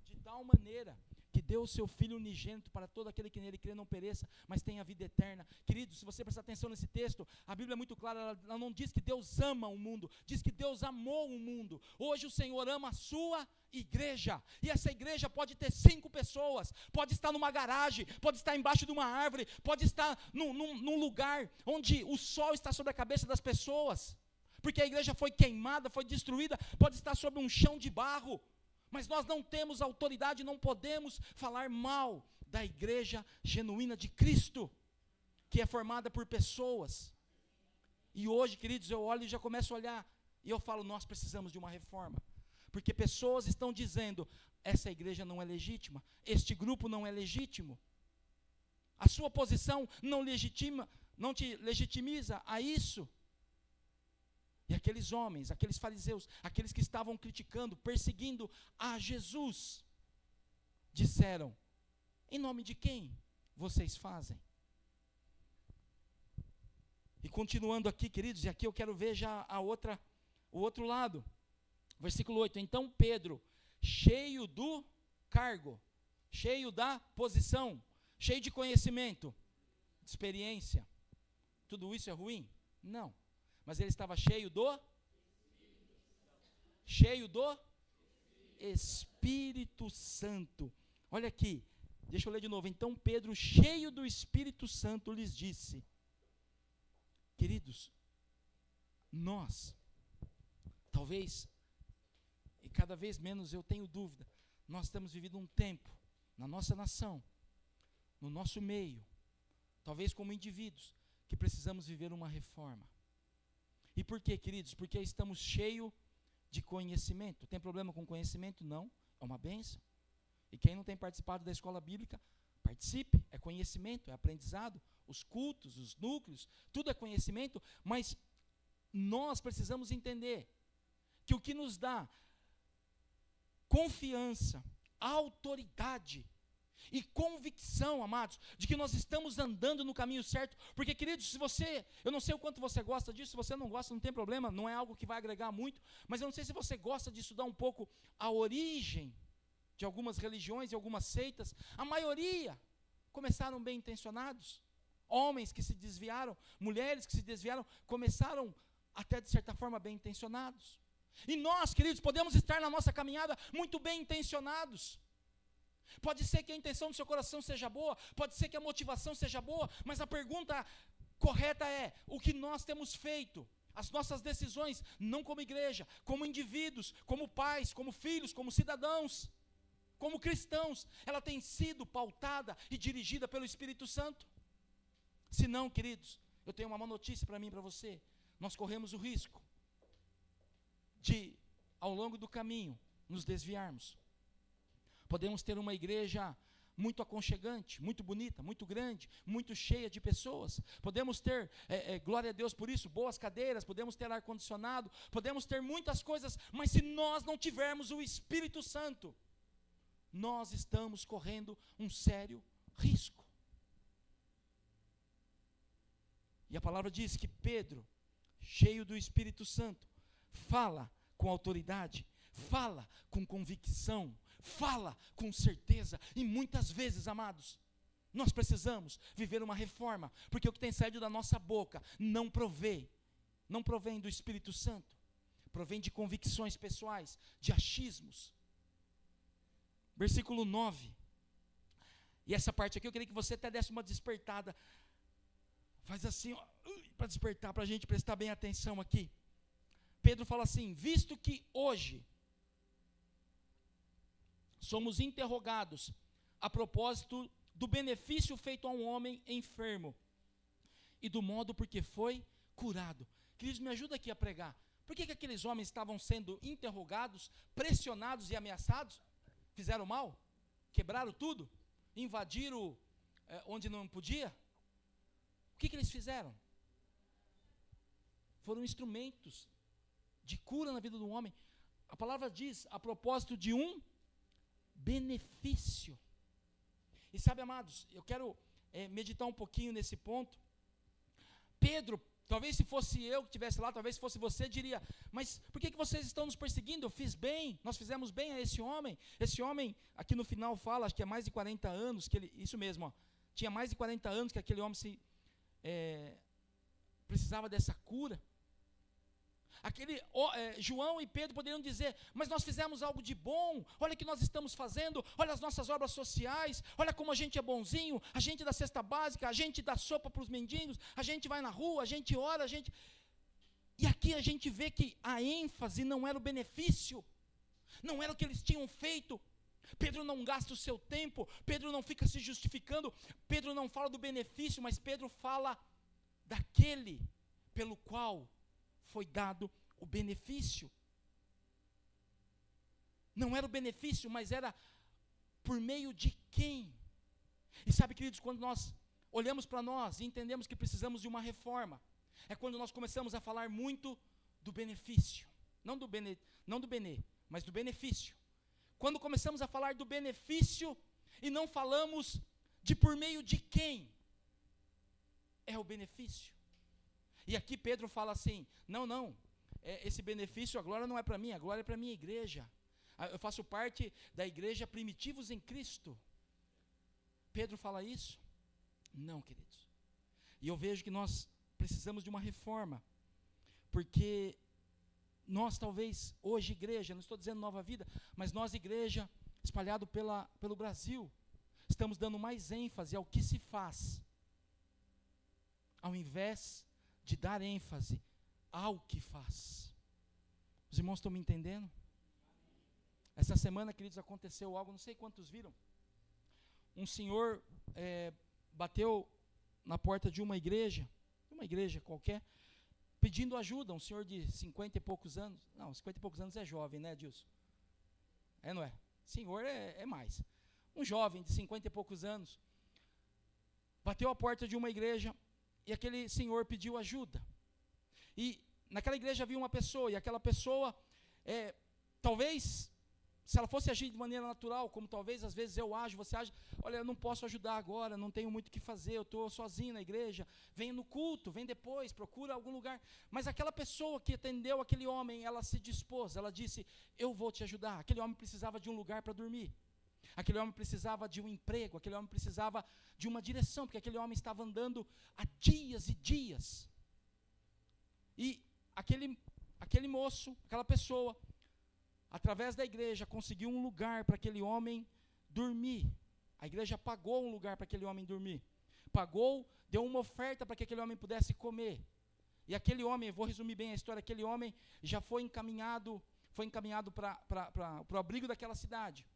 de tal maneira que deu o seu Filho unigênito para todo aquele que nele crê não pereça, mas tenha vida eterna. Querido, se você prestar atenção nesse texto, a Bíblia é muito clara, ela não diz que Deus ama o mundo, diz que Deus amou o mundo. Hoje o Senhor ama a sua igreja, e essa igreja pode ter 5 pessoas, pode estar numa garagem, pode estar embaixo de uma árvore, pode estar num lugar onde o sol está sobre a cabeça das pessoas, porque a igreja foi queimada, foi destruída, pode estar sobre um chão de barro, mas nós não temos autoridade, não podemos falar mal da igreja genuína de Cristo, que é formada por pessoas. E hoje, queridos, eu olho e já começo a olhar, e eu falo, nós precisamos de uma reforma, porque pessoas estão dizendo, essa igreja não é legítima, este grupo não é legítimo, a sua posição não te legitimiza a isso. E aqueles homens, aqueles fariseus, aqueles que estavam criticando, perseguindo a Jesus, disseram, em nome de quem vocês fazem? E continuando aqui, queridos, e aqui eu quero ver já o outro lado. Versículo 8, então Pedro, cheio do cargo, cheio da posição, cheio de conhecimento, de experiência, tudo isso é ruim? Não. Mas ele estava cheio do Espírito Santo. Olha aqui, deixa eu ler de novo. Então Pedro, cheio do Espírito Santo, lhes disse, queridos, nós, talvez, e cada vez menos eu tenho dúvida, nós temos vivido um tempo, na nossa nação, no nosso meio, talvez como indivíduos, que precisamos viver uma reforma. E por quê, queridos? Porque estamos cheios de conhecimento. Tem problema com conhecimento? Não, é uma bênção. E quem não tem participado da escola bíblica, participe, é conhecimento, é aprendizado. Os cultos, os núcleos, tudo é conhecimento, mas nós precisamos entender que o que nos dá confiança, autoridade e convicção, amados, de que nós estamos andando no caminho certo, porque, queridos, se você, eu não sei o quanto você gosta disso, se você não gosta, não tem problema, não é algo que vai agregar muito, mas eu não sei se você gosta de estudar um pouco a origem de algumas religiões e algumas seitas. A maioria começaram bem intencionados, homens que se desviaram, mulheres que se desviaram, começaram até de certa forma bem intencionados, e nós, queridos, podemos estar na nossa caminhada muito bem intencionados. Pode ser que a intenção do seu coração seja boa, pode ser que a motivação seja boa, mas a pergunta correta é, o que nós temos feito? As nossas decisões, não como igreja, como indivíduos, como pais, como filhos, como cidadãos, como cristãos, ela tem sido pautada e dirigida pelo Espírito Santo? Se não, queridos, eu tenho uma má notícia para mim e para você, nós corremos o risco de, ao longo do caminho, nos desviarmos. Podemos ter uma igreja muito aconchegante, muito bonita, muito grande, muito cheia de pessoas. Podemos ter, glória a Deus por isso, boas cadeiras, podemos ter ar-condicionado, podemos ter muitas coisas, mas se nós não tivermos o Espírito Santo, nós estamos correndo um sério risco. E a palavra diz que Pedro, cheio do Espírito Santo, fala com autoridade, fala com convicção, fala com certeza. E muitas vezes, amados, nós precisamos viver uma reforma, porque o que tem saído da nossa boca não provém do Espírito Santo, provém de convicções pessoais, de achismos. Versículo 9, e essa parte aqui eu queria que você até desse uma despertada, faz assim, para despertar, para a gente prestar bem atenção aqui. Pedro fala assim: visto que hoje somos interrogados a propósito do benefício feito a um homem enfermo e do modo por que foi curado. Queridos, me ajuda aqui a pregar. Por que aqueles homens estavam sendo interrogados, pressionados e ameaçados? Fizeram mal? Quebraram tudo? Invadiram onde não podia? O que eles fizeram? Foram instrumentos de cura na vida do homem. A palavra diz, a propósito de um benefício. E sabe, amados, eu quero meditar um pouquinho nesse ponto. Pedro, talvez se fosse eu que estivesse lá, talvez se fosse você, diria: mas por que vocês estão nos perseguindo? Eu fiz bem, nós fizemos bem a esse homem. Esse homem, aqui no final fala, acho que é mais de 40 anos, que ele, isso mesmo, ó, tinha mais de 40 anos que aquele homem precisava dessa cura. João e Pedro poderiam dizer: mas nós fizemos algo de bom, olha o que nós estamos fazendo, olha as nossas obras sociais, olha como a gente é bonzinho, a gente dá cesta básica, a gente dá sopa para os mendigos, a gente vai na rua, a gente ora, E aqui a gente vê que a ênfase não era o benefício, não era o que eles tinham feito. Pedro não gasta o seu tempo, Pedro não fica se justificando, Pedro não fala do benefício, mas Pedro fala daquele pelo qual foi dado o benefício. Não era o benefício, mas era por meio de quem? E sabe, queridos, quando nós olhamos para nós e entendemos que precisamos de uma reforma, é quando nós começamos a falar muito do benefício, não do benê, mas do benefício. Quando começamos a falar do benefício e não falamos de por meio de quem é o benefício. E aqui Pedro fala assim: não, esse benefício, a glória não é para mim, a glória é para a minha igreja. Eu faço parte da igreja Primitivos em Cristo. Pedro fala isso? Não, queridos. E eu vejo que nós precisamos de uma reforma, porque nós talvez, hoje igreja, não estou dizendo Nova Vida, mas nós igreja, espalhado pelo Brasil, estamos dando mais ênfase ao que se faz, ao invés de dar ênfase ao que faz. Os irmãos estão me entendendo? Essa semana, queridos, aconteceu algo, não sei quantos viram. Um senhor bateu na porta de uma igreja qualquer, pedindo ajuda. Um senhor de 50 e poucos anos. Não, 50 e poucos anos é jovem, né, Dilson? Não é? Senhor é mais. Um jovem de 50 e poucos anos bateu a porta de uma igreja e aquele senhor pediu ajuda. E naquela igreja havia uma pessoa, e aquela pessoa, talvez, se ela fosse agir de maneira natural, como talvez às vezes eu ajo, você age: olha, eu não posso ajudar agora, não tenho muito o que fazer, eu estou sozinho na igreja, vem no culto, vem depois, procura algum lugar. Mas aquela pessoa que atendeu aquele homem, ela se dispôs, ela disse: eu vou te ajudar. Aquele homem precisava de um lugar para dormir, aquele homem precisava de um emprego, aquele homem precisava de uma direção, porque aquele homem estava andando há dias e dias. E aquele moço, aquela pessoa, através da igreja, conseguiu um lugar para aquele homem dormir. A igreja pagou um lugar para aquele homem dormir. Pagou, deu uma oferta para que aquele homem pudesse comer. E aquele homem, vou resumir bem a história, aquele homem já foi encaminhado para o abrigo daquela cidade.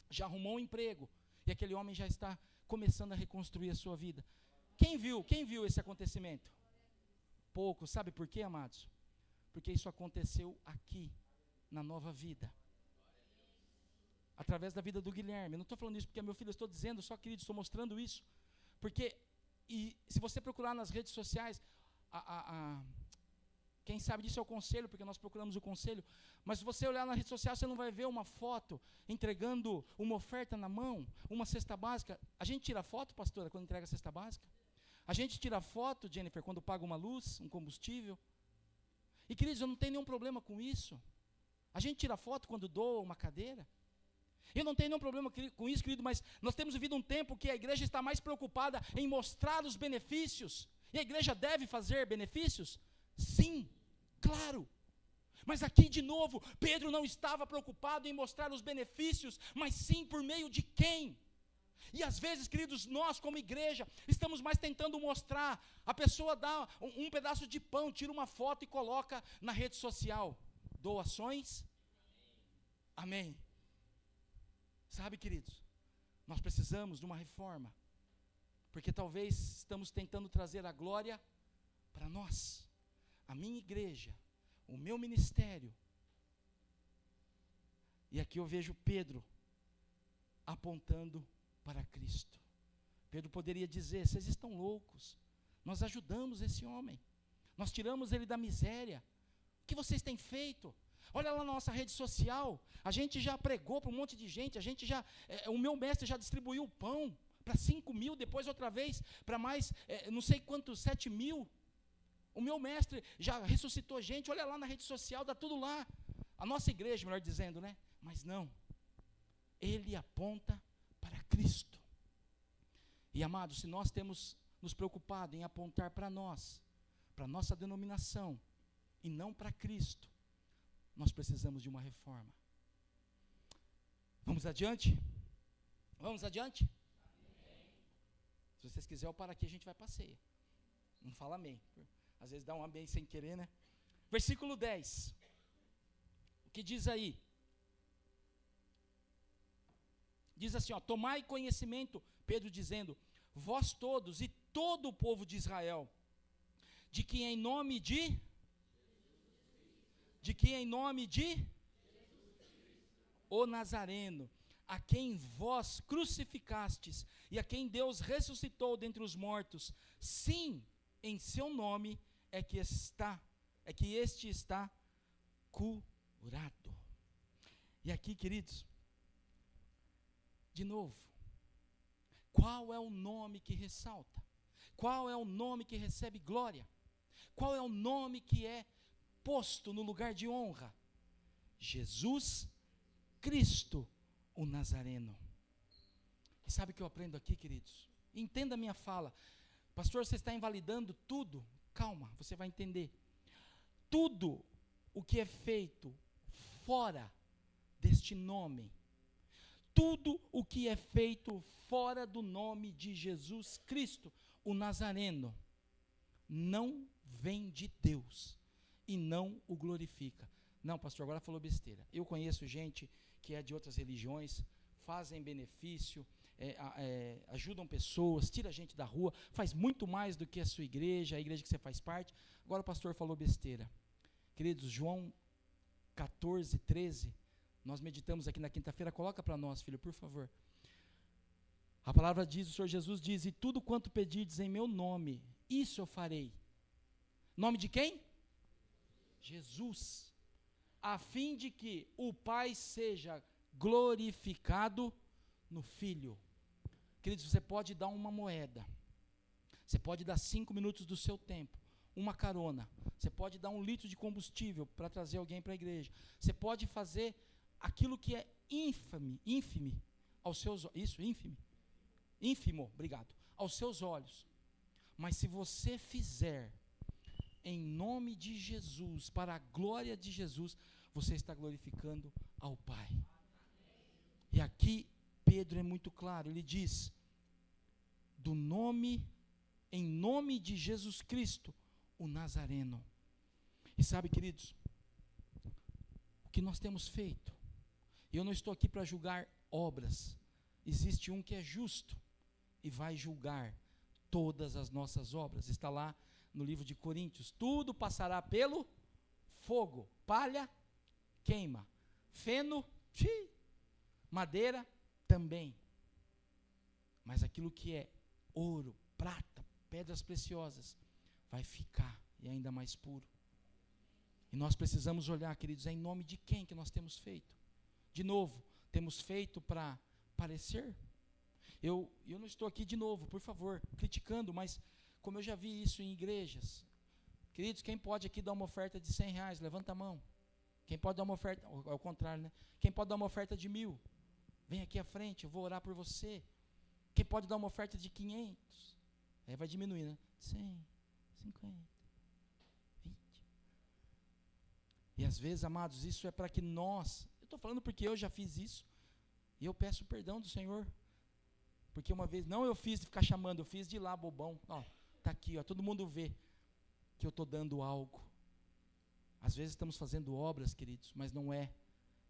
Já arrumou um emprego. E aquele homem já está começando a reconstruir a sua vida. Quem viu esse acontecimento? Poucos. Sabe por quê, amados? Porque isso aconteceu aqui, na Nova Vida. através da vida do Guilherme. Eu não estou falando isso porque é meu filho, eu estou dizendo, só querido, estou mostrando isso. Porque, e se você procurar nas redes sociais, quem sabe disso é o conselho, porque nós procuramos o conselho, mas se você olhar na rede social, você não vai ver uma foto entregando uma oferta na mão, uma cesta básica. A gente tira foto, pastora, quando entrega a cesta básica? A gente tira foto, Jennifer, quando paga uma luz, um combustível? E, queridos, eu não tenho nenhum problema com isso. A gente tira foto quando doa uma cadeira. Eu não tenho nenhum problema com isso, querido, mas nós temos vivido um tempo que a igreja está mais preocupada em mostrar os benefícios. E a igreja deve fazer benefícios? Sim, claro. Mas aqui, de novo, Pedro não estava preocupado em mostrar os benefícios, mas sim por meio de quem? E às vezes, queridos, nós como igreja, estamos mais tentando mostrar. A pessoa dá um pedaço de pão, tira uma foto e coloca na rede social. Doações? Amém. Sabe, queridos, nós precisamos de uma reforma, porque talvez estamos tentando trazer a glória para nós, a minha igreja, o meu ministério. E aqui eu vejo Pedro apontando para Cristo. Pedro poderia dizer: vocês estão loucos, nós ajudamos esse homem, nós tiramos ele da miséria, o que vocês têm feito? Olha lá na nossa rede social, a gente já pregou para um monte de gente, o meu mestre já distribuiu o pão para 5.000, depois outra vez para mais, não sei quantos, 7.000. O meu mestre já ressuscitou gente, olha lá na rede social, dá tudo lá. A nossa igreja, melhor dizendo, né? Mas não, ele aponta para Cristo. E amados, se nós temos nos preocupado em apontar para nós, para a nossa denominação, e não para Cristo, nós precisamos de uma reforma. Vamos adiante? Vamos adiante? Amém. Se vocês quiserem, eu paro aqui, a gente vai para a ceia. Não fala amém. Às vezes dá um amém sem querer, né? Versículo 10. O que diz aí? Diz assim, ó: tomai conhecimento, Pedro dizendo, vós todos e todo o povo de Israel, de que em nome de o Nazareno, a quem vós crucificastes e a quem Deus ressuscitou dentre os mortos, sim, em seu nome é que este está curado. E aqui, queridos, de novo, qual é o nome que ressalta? Qual é o nome que recebe glória? Qual é o nome que é posto no lugar de honra? Jesus Cristo, o Nazareno. E sabe o que eu aprendo aqui, queridos? Entenda a minha fala. Pastor, você está invalidando tudo? Calma, você vai entender. Tudo o que é feito fora deste nome, tudo o que é feito fora do nome de Jesus Cristo, o Nazareno, não vem de Deus e não o glorifica. Não, pastor, agora falou besteira. Eu conheço gente que é de outras religiões, fazem benefício, ajudam pessoas, tira gente da rua, faz muito mais do que a sua igreja, a igreja que você faz parte. Agora o pastor falou besteira. Queridos, João 14, 13, nós meditamos aqui na quinta-feira, coloca para nós, filho, por favor. A palavra diz, o Senhor Jesus diz, e tudo quanto pedirdes em meu nome, isso eu farei. Nome de quem? Jesus. A fim de que o Pai seja glorificado no Filho. Queridos, você pode dar uma moeda, você pode dar 5 minutos do seu tempo, uma carona, você pode dar 1 litro de combustível para trazer alguém para a igreja, você pode fazer aquilo que é ínfimo aos seus olhos, ínfimo, obrigado, aos seus olhos, mas se você fizer em nome de Jesus, para a glória de Jesus, você está glorificando ao Pai. E aqui Pedro é muito claro, ele diz, em nome de Jesus Cristo, o Nazareno. E sabe, queridos, o que nós temos feito, eu não estou aqui para julgar obras, existe um que é justo, e vai julgar todas as nossas obras, está lá no livro de Coríntios, tudo passará pelo fogo, palha, queima, feno, madeira também. Mas aquilo que é ouro, prata, pedras preciosas, vai ficar e ainda mais puro. E nós precisamos olhar, queridos, é em nome de quem que nós temos feito? De novo, temos feito para parecer? Eu não estou aqui de novo, por favor, criticando, mas como eu já vi isso em igrejas, queridos, quem pode aqui dar uma oferta de R$100? Levanta a mão. Quem pode dar uma oferta, ao contrário, né? Quem pode dar uma oferta de 1.000? Vem aqui à frente, eu vou orar por você. Quem pode dar uma oferta de 500? Aí vai diminuir, né? 100, 50, 20. E às vezes, amados, isso é para que nós, eu estou falando porque eu já fiz isso, e eu peço perdão do Senhor, porque uma vez, não eu fiz de ficar chamando, eu fiz de ir lá bobão, ó, está aqui, ó, todo mundo vê que eu estou dando algo. Às vezes estamos fazendo obras, queridos, mas não é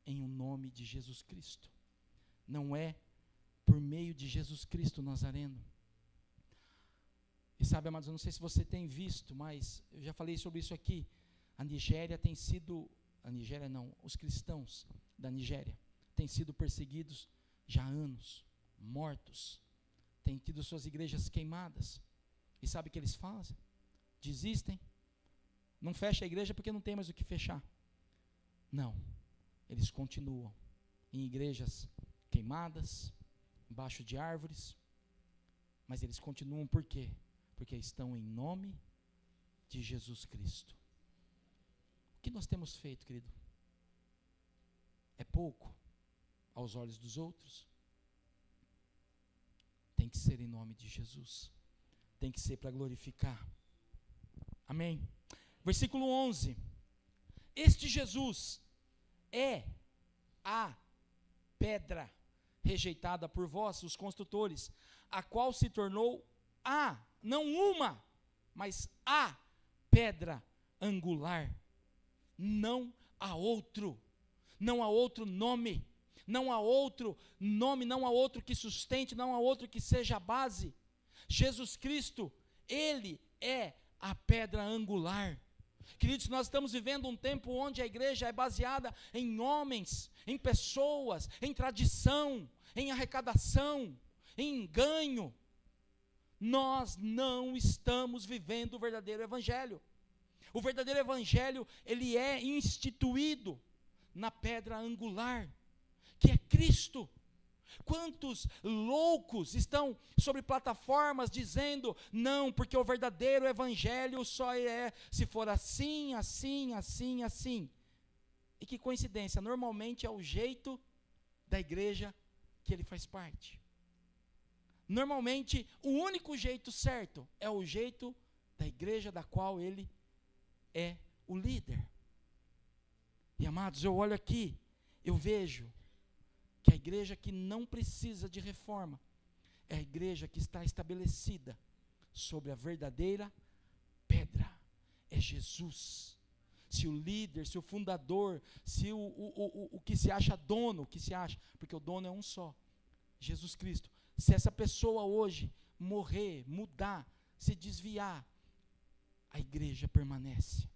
em o nome de Jesus Cristo, não é por meio de Jesus Cristo Nazareno. E sabe, amados, eu não sei se você tem visto, mas eu já falei sobre isso aqui. A Nigéria tem sido, os cristãos da Nigéria têm sido perseguidos já há anos, mortos, têm tido suas igrejas queimadas. E sabe o que eles fazem? Desistem, não fecha a igreja porque não tem mais o que fechar. Não, eles continuam em igrejas queimadas, embaixo de árvores, mas eles continuam por quê? Porque estão em nome de Jesus Cristo. O que nós temos feito, querido? É pouco aos olhos dos outros? Tem que ser em nome de Jesus. Tem que ser para glorificar. Amém? Versículo 11. Este Jesus é a pedra rejeitada por vós, os construtores, a qual se tornou não uma, mas a pedra angular. Não há outro nome, não há outro nome, não há outro que sustente, não há outro que seja a base. Jesus Cristo, Ele é a pedra angular. Queridos, nós estamos vivendo um tempo onde a igreja é baseada em homens, em pessoas, em tradição, em arrecadação, em ganho. Nós não estamos vivendo o verdadeiro evangelho. O verdadeiro evangelho, ele é instituído na pedra angular, que é Cristo. Quantos loucos estão sobre plataformas dizendo, não, porque o verdadeiro evangelho só é se for assim, assim, assim, assim. E que coincidência, normalmente é o jeito da igreja que ele faz parte. Normalmente, o único jeito certo é o jeito da igreja da qual ele é o líder. E amados, eu olho aqui, eu vejo que a igreja que não precisa de reforma é a igreja que está estabelecida sobre a verdadeira pedra, é Jesus. Se o líder, se o fundador, se o que se acha dono, o que se acha, porque o dono é um só, Jesus Cristo. Se essa pessoa hoje morrer, mudar, se desviar, a igreja permanece,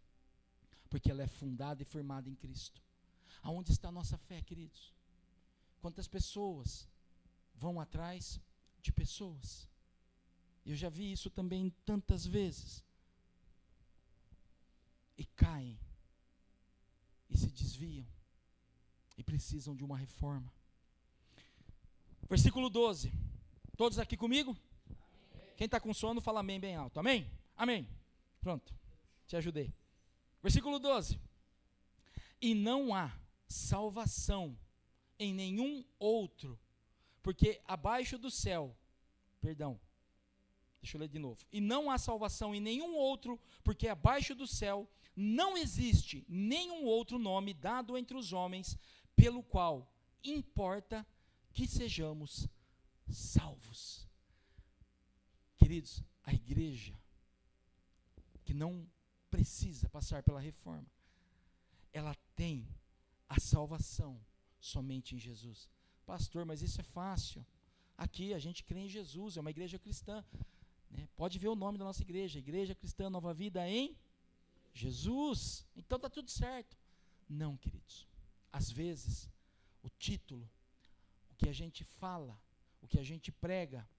porque ela é fundada e firmada em Cristo. Aonde está a nossa fé, queridos? Quantas pessoas vão atrás de pessoas? Eu já vi isso também tantas vezes. E caem, e se desviam, e precisam de uma reforma. Versículo 12. Todos aqui comigo? Amém. Quem está com sono, fala amém bem alto. Amém? Amém. Pronto, te ajudei. Versículo 12. E não há salvação em nenhum outro, porque abaixo do céu, deixa eu ler de novo. E não há salvação em nenhum outro, porque abaixo do céu não existe nenhum outro nome dado entre os homens, pelo qual importa que sejamos salvos. Queridos, a igreja que não precisa passar pela reforma, ela tem a salvação somente em Jesus. Pastor, mas isso é fácil. Aqui a gente crê em Jesus, é uma igreja cristã, né? Pode ver o nome da nossa igreja, Igreja Cristã Nova Vida em Jesus. Então está tudo certo. Não, queridos. Às vezes, o título, O que a gente fala, o que a gente prega,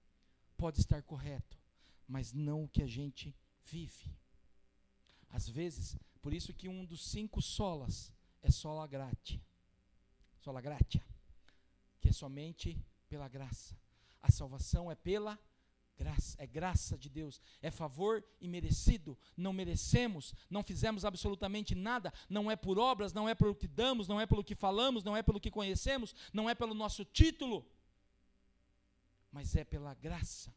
pode estar correto, mas não o que a gente vive. Às vezes, por isso que um dos 5 solas é sola gratia, que é somente pela graça. A salvação é pela graça, é graça de Deus, é favor imerecido, não merecemos, não fizemos absolutamente nada, não é por obras, não é pelo que damos, não é pelo que falamos, não é pelo que conhecemos, não é pelo nosso título, mas é pela graça.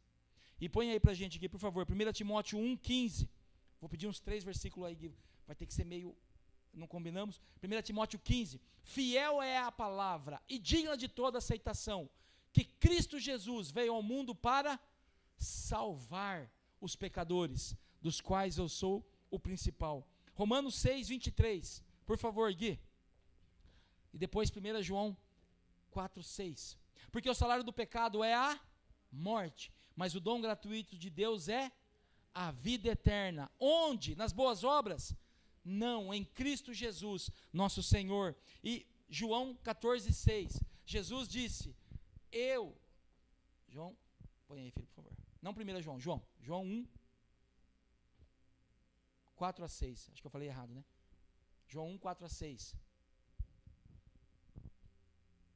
E põe aí pra gente aqui, por favor, 1 Timóteo 1,15, vou pedir uns 3 versículos aí, Gui, vai ter que ser meio, não combinamos? 1 Timóteo 15, fiel é a palavra e digna de toda aceitação, que Cristo Jesus veio ao mundo para salvar os pecadores, dos quais eu sou o principal. Romanos 6:23, por favor, Gui. E depois 1 João 4:6. Porque o salário do pecado é a morte, mas o dom gratuito de Deus é a vida eterna. Onde? Nas boas obras? Não, em Cristo Jesus, nosso Senhor. E João 14:6. Jesus disse: João, põe aí, filho, por favor. Não 1 João, João 1, 4-6, acho que eu falei errado, né? João 1, 4-6,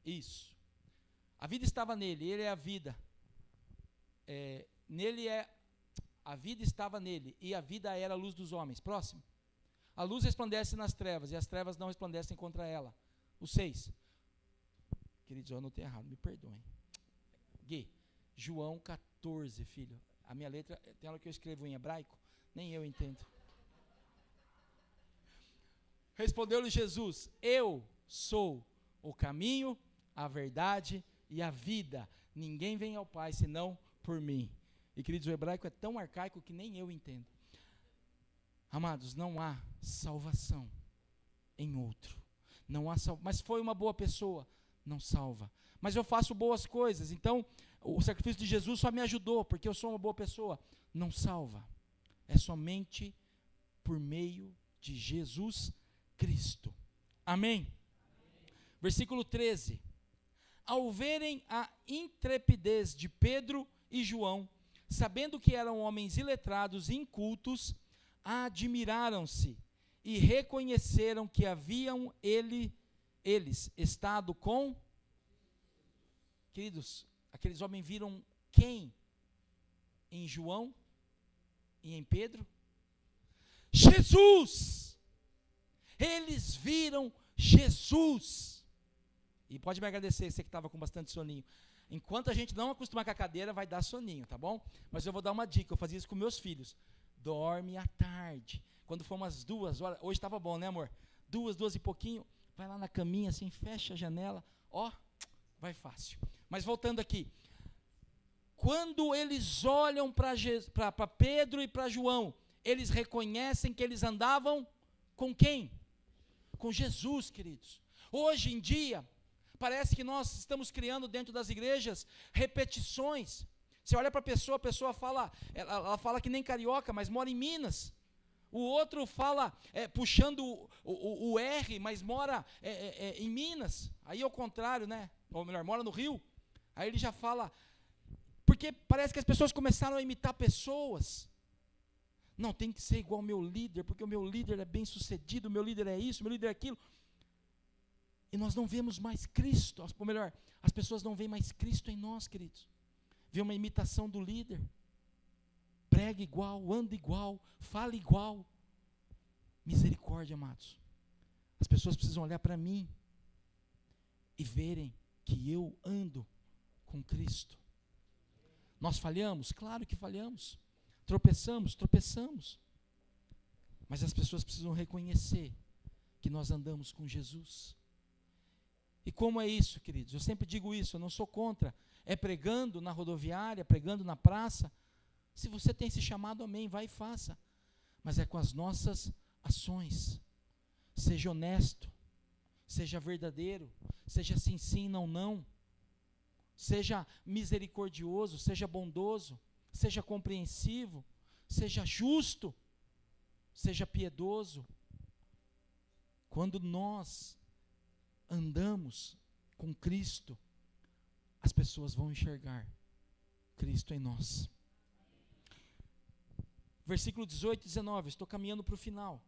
isso, a vida estava nele, ele é a vida, a vida estava nele, e a vida era a luz dos homens. Próximo, a luz resplandece nas trevas, e as trevas não resplandecem contra ela. O 6, queridos, eu anotei errado, me perdoem. Gui, João 14, filho. A minha letra, tem hora que eu escrevo em hebraico, nem eu entendo. Respondeu-lhe Jesus: eu sou o caminho, a verdade e a vida. Ninguém vem ao Pai senão por mim. E queridos, o hebraico é tão arcaico que nem eu entendo. Amados, não há salvação em outro. Não há mas foi uma boa pessoa, não salva. Mas eu faço boas coisas, então o sacrifício de Jesus só me ajudou, porque eu sou uma boa pessoa. Não salva. É somente por meio de Jesus Cristo. Amém? Versículo 13. Ao verem a intrepidez de Pedro e João, sabendo que eram homens iletrados e incultos, admiraram-se e reconheceram que haviam eles estado com... Queridos, aqueles homens viram quem? Em João e em Pedro? Jesus! Eles viram Jesus. E pode me agradecer, você que estava com bastante soninho. Enquanto a gente não acostumar com a cadeira, vai dar soninho, tá bom? Mas eu vou dar uma dica, eu fazia isso com meus filhos. Dorme à tarde. Quando for umas 2 horas, hoje estava bom, né, amor? 2 e pouquinho, vai lá na caminha assim, fecha a janela, ó, vai fácil. Mas voltando aqui, quando eles olham para Pedro e para João, eles reconhecem que eles andavam com quem? Com Jesus, queridos. Hoje em dia, parece que nós estamos criando dentro das igrejas repetições. Você olha para a pessoa fala, ela fala que nem carioca, mas mora em Minas. O outro fala, puxando o R, mas mora em Minas. Aí é o contrário, né? Ou melhor, mora no Rio. Aí ele já fala, porque parece que as pessoas começaram a imitar pessoas. Não, tem que ser igual ao meu líder, porque o meu líder é bem sucedido, o meu líder é isso, o meu líder é aquilo. E nós não vemos mais Cristo, ou melhor, as pessoas não veem mais Cristo em nós, queridos. Vê uma imitação do líder. Prega igual, anda igual, fala igual. Misericórdia, amados. As pessoas precisam olhar para mim e verem que eu ando com Cristo. Nós falhamos? Claro que falhamos. Tropeçamos. Mas as pessoas precisam reconhecer que nós andamos com Jesus. E como é isso, queridos? Eu sempre digo isso, eu não sou contra. É pregando na rodoviária, pregando na praça. Se você tem esse chamado, amém, vai e faça. Mas é com as nossas ações. Seja honesto, seja verdadeiro, seja sim, não. Seja misericordioso, seja bondoso, seja compreensivo, seja justo, seja piedoso. Quando nós andamos com Cristo, as pessoas vão enxergar Cristo em nós. Versículo 18 e 19, estou caminhando para o final.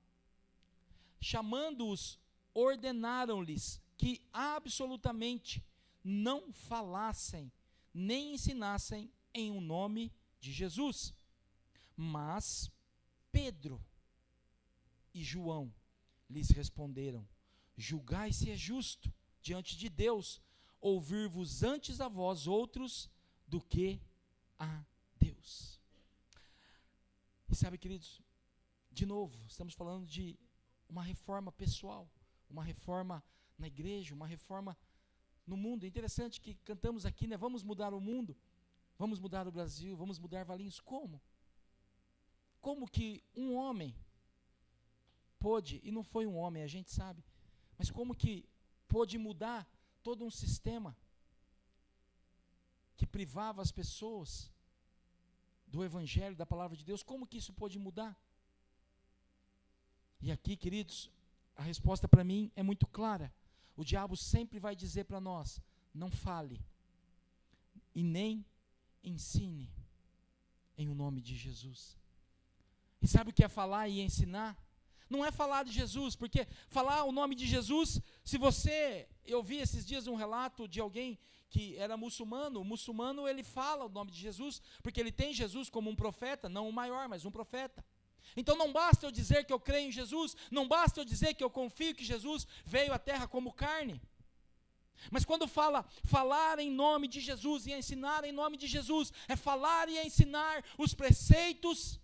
Chamando-os, ordenaram-lhes que absolutamente não falassem, nem ensinassem em o nome de Jesus. Mas Pedro e João lhes responderam: julgai se é justo diante de Deus ouvir-vos antes a vós outros do que a Deus. E sabe, queridos, de novo, estamos falando de uma reforma pessoal, uma reforma na igreja, uma reforma no mundo. É interessante que cantamos aqui, né? Vamos mudar o mundo, vamos mudar o Brasil, vamos mudar Valinhos. Como? Como que um homem pôde, e não foi um homem, a gente sabe, mas como que pôde mudar todo um sistema que privava as pessoas do Evangelho, da Palavra de Deus? Como que isso pôde mudar? E aqui, queridos, a resposta para mim é muito clara. O diabo sempre vai dizer para nós: não fale e nem ensine em o nome de Jesus. E sabe o que é falar e ensinar? Não é falar de Jesus, porque falar o nome de Jesus, se você, eu vi esses dias um relato de alguém que era muçulmano, o muçulmano ele fala o nome de Jesus, porque ele tem Jesus como um profeta, não o maior, mas um profeta. Então não basta eu dizer que eu creio em Jesus, não basta eu dizer que eu confio que Jesus veio à terra como carne. Mas quando falar em nome de Jesus e ensinar em nome de Jesus, é falar e ensinar os preceitos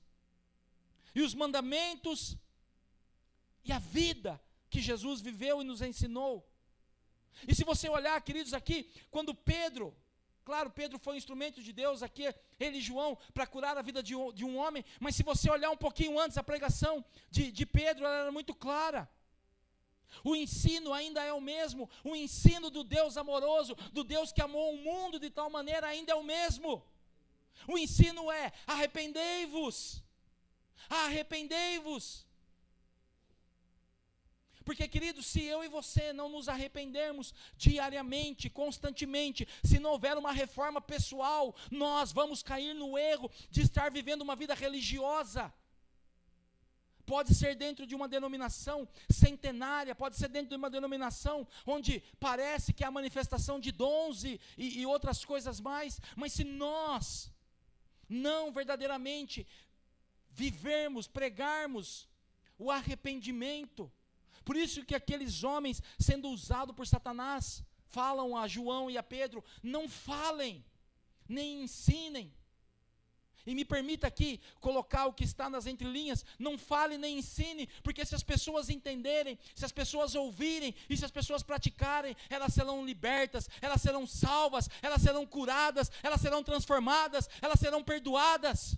e os mandamentos e a vida que Jesus viveu e nos ensinou. E se você olhar, queridos, aqui, quando Pedro, claro, Pedro foi um instrumento de Deus aqui, ele e João, para curar a vida de um homem, mas se você olhar um pouquinho antes, a pregação de Pedro, ela era muito clara. O ensino ainda é o mesmo, o ensino do Deus amoroso, do Deus que amou o mundo de tal maneira, ainda é o mesmo. O ensino é: arrependei-vos, arrependei-vos. Porque, queridos, se eu e você não nos arrependermos diariamente, constantemente, se não houver uma reforma pessoal, nós vamos cair no erro de estar vivendo uma vida religiosa. Pode ser dentro de uma denominação centenária, pode ser dentro de uma denominação onde parece que é a manifestação de dons e outras coisas mais, mas se nós não verdadeiramente vivermos, pregarmos o arrependimento. Por isso que aqueles homens, sendo usados por Satanás, falam a João e a Pedro: não falem, nem ensinem. E me permita aqui colocar o que está nas entrelinhas: não fale nem ensine, porque se as pessoas entenderem, se as pessoas ouvirem e se as pessoas praticarem, elas serão libertas, elas serão salvas, elas serão curadas, elas serão transformadas, elas serão perdoadas.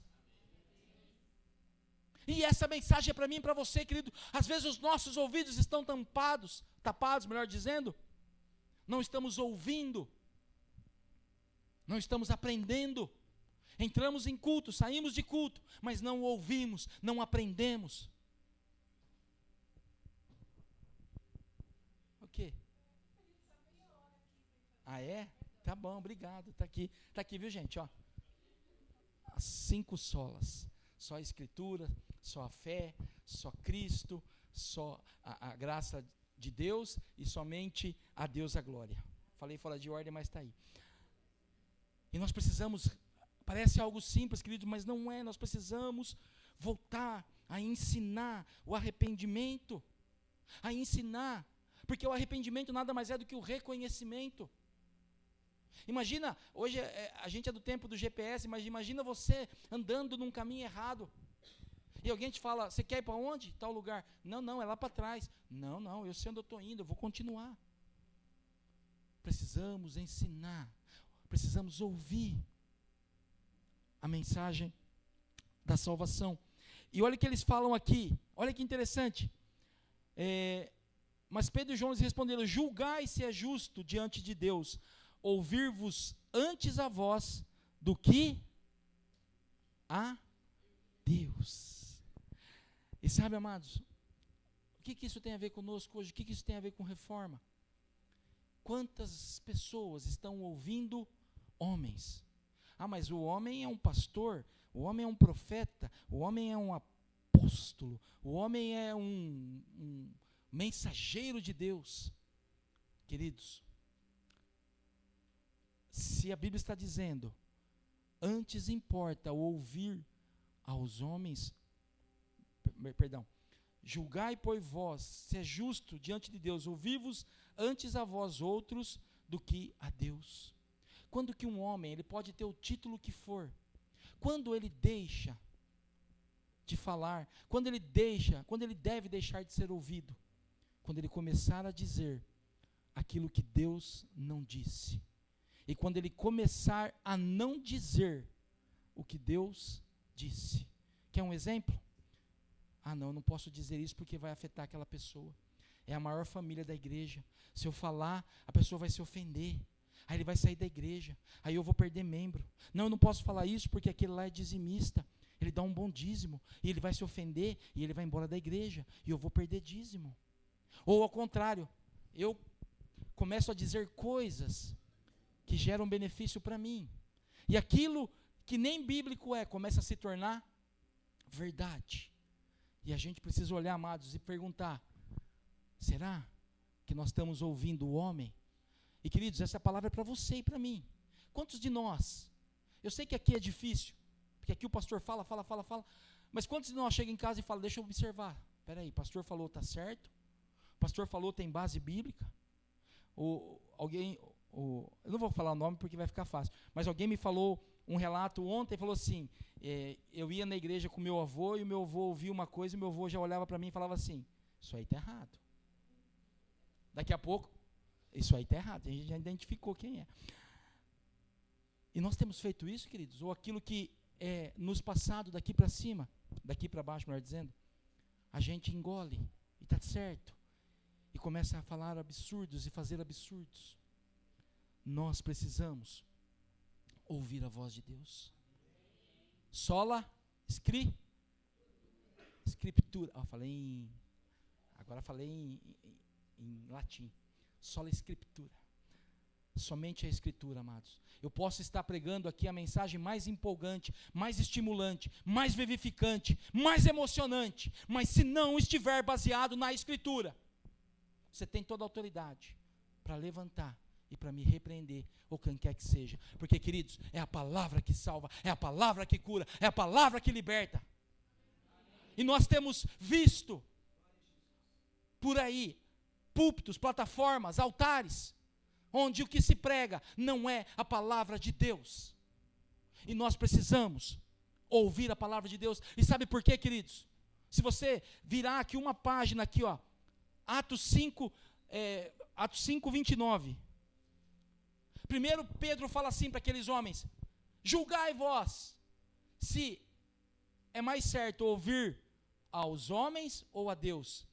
E essa mensagem é para mim e para você, querido. Às vezes os nossos ouvidos estão tapados, melhor dizendo. Não estamos ouvindo, não estamos aprendendo. Entramos em culto, saímos de culto, mas não ouvimos, não aprendemos. O quê? Ah, é? Tá bom, obrigado. Está aqui, viu, gente? Ó, as 5 solas: só a Escritura, só a fé, só Cristo, só a graça de Deus e somente a Deus a glória. Falei fora de ordem, mas está aí. E nós precisamos, parece algo simples, querido, mas não é. Nós precisamos voltar a ensinar o arrependimento, a ensinar, porque o arrependimento nada mais é do que o reconhecimento. Imagina, hoje a gente é do tempo do GPS, mas imagina você andando num caminho errado, e alguém te fala: você quer ir para onde? Tal lugar. Não, é lá para trás. Não, eu sei onde eu estou indo, eu vou continuar. Precisamos ensinar, precisamos ouvir a mensagem da salvação. E olha o que eles falam aqui, olha que interessante. Mas Pedro e João lhes responderam: julgai se é justo diante de Deus ouvir-vos antes a vós do que a Deus. E sabe, amados, o que isso tem a ver conosco hoje? O que isso tem a ver com reforma? Quantas pessoas estão ouvindo homens. Ah, mas o homem é um pastor, o homem é um profeta, o homem é um apóstolo, o homem é um mensageiro de Deus. Queridos, se a Bíblia está dizendo, antes importa ouvir aos homens, julgai por vós, se é justo diante de Deus, ouvir-vos antes a vós outros do que a Deus. Quando que um homem, ele pode ter o título que for, quando ele deixa de falar, quando ele deve deixar de ser ouvido, quando ele começar a dizer aquilo que Deus não disse, e quando ele começar a não dizer o que Deus disse. Quer um exemplo? Ah, não, eu não posso dizer isso porque vai afetar aquela pessoa. É a maior família da igreja. Se eu falar, a pessoa vai se ofender. Aí ele vai sair da igreja. Aí eu vou perder membro. Não, eu não posso falar isso porque aquele lá é dizimista. Ele dá um bom dízimo. E ele vai se ofender e ele vai embora da igreja. E eu vou perder dízimo. Ou ao contrário, eu começo a dizer coisas que geram benefício para mim. E aquilo que nem bíblico começa a se tornar verdade. E a gente precisa olhar, amados, e perguntar, será que nós estamos ouvindo o homem? E queridos, essa palavra é para você e para mim. Quantos de nós, eu sei que aqui é difícil, porque aqui o pastor fala, mas quantos de nós chega em casa e fala, deixa eu observar, peraí, o pastor falou, está certo? O pastor falou, tem base bíblica? Ou alguém, eu não vou falar o nome porque vai ficar fácil, mas alguém me falou um relato ontem, falou assim, eu ia na igreja com meu avô, e o meu avô ouvia uma coisa, e meu avô já olhava para mim e falava assim, isso aí está errado. Daqui a pouco, isso aí está errado, a gente já identificou quem é. E nós temos feito isso, queridos, ou aquilo que é nos passado daqui para cima, daqui para baixo, melhor dizendo, a gente engole, e está certo, e começa a falar absurdos e fazer absurdos. Nós precisamos ouvir a voz de Deus. Sola, escritura. Agora falei em latim. Sola escritura. Somente a escritura, amados. Eu posso estar pregando aqui a mensagem mais empolgante, mais estimulante, mais vivificante, mais emocionante, mas se não estiver baseado na escritura, você tem toda a autoridade para levantar e para me repreender, ou quem quer que seja, porque, queridos, é a palavra que salva, é a palavra que cura, é a palavra que liberta. E nós temos visto por aí púlpitos, plataformas, altares, onde o que se prega não é a palavra de Deus, e nós precisamos ouvir a palavra de Deus. E sabe por quê, queridos? Se você virar aqui uma página aqui, ó, Atos 5, 29. Primeiro Pedro fala assim para aqueles homens, julgai vós, se é mais certo ouvir aos homens ou a Deus.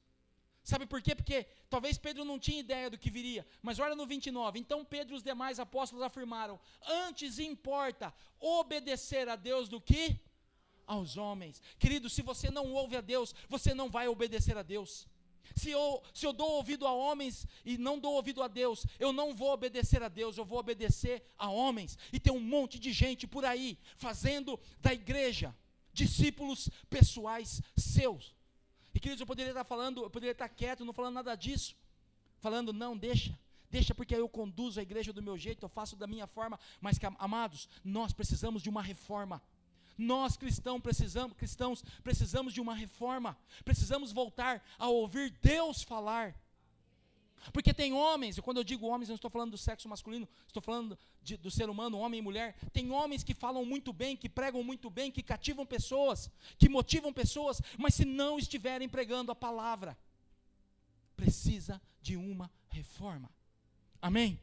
Sabe por quê? Porque talvez Pedro não tinha ideia do que viria, mas olha no 29, então Pedro e os demais apóstolos afirmaram, antes importa obedecer a Deus do que aos homens. Querido, se você não ouve a Deus, você não vai obedecer a Deus. Se eu dou ouvido a homens e não dou ouvido a Deus, eu não vou obedecer a Deus, eu vou obedecer a homens. E tem um monte de gente por aí, fazendo da igreja discípulos pessoais seus. E queridos, eu poderia estar quieto, não falando nada disso, falando, não, deixa porque eu conduzo a igreja do meu jeito, eu faço da minha forma, mas amados, nós precisamos de uma reforma. Nós cristãos precisamos de uma reforma, precisamos voltar a ouvir Deus falar, porque tem homens, e quando eu digo homens, eu não estou falando do sexo masculino, estou falando do ser humano, homem e mulher. Tem homens que falam muito bem, que pregam muito bem, que cativam pessoas, que motivam pessoas, mas se não estiverem pregando a palavra, precisa de uma reforma. Amém?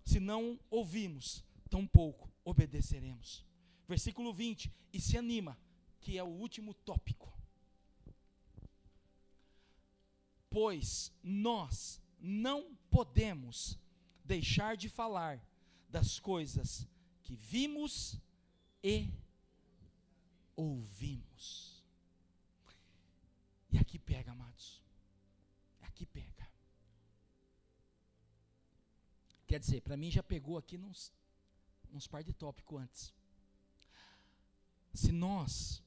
Se não ouvimos, tampouco obedeceremos. Versículo 20, e se anima, que é o último tópico. Pois nós não podemos deixar de falar das coisas que vimos e ouvimos. E aqui pega, amados. Aqui pega. Quer dizer, para mim já pegou aqui uns par de tópico antes. Se nós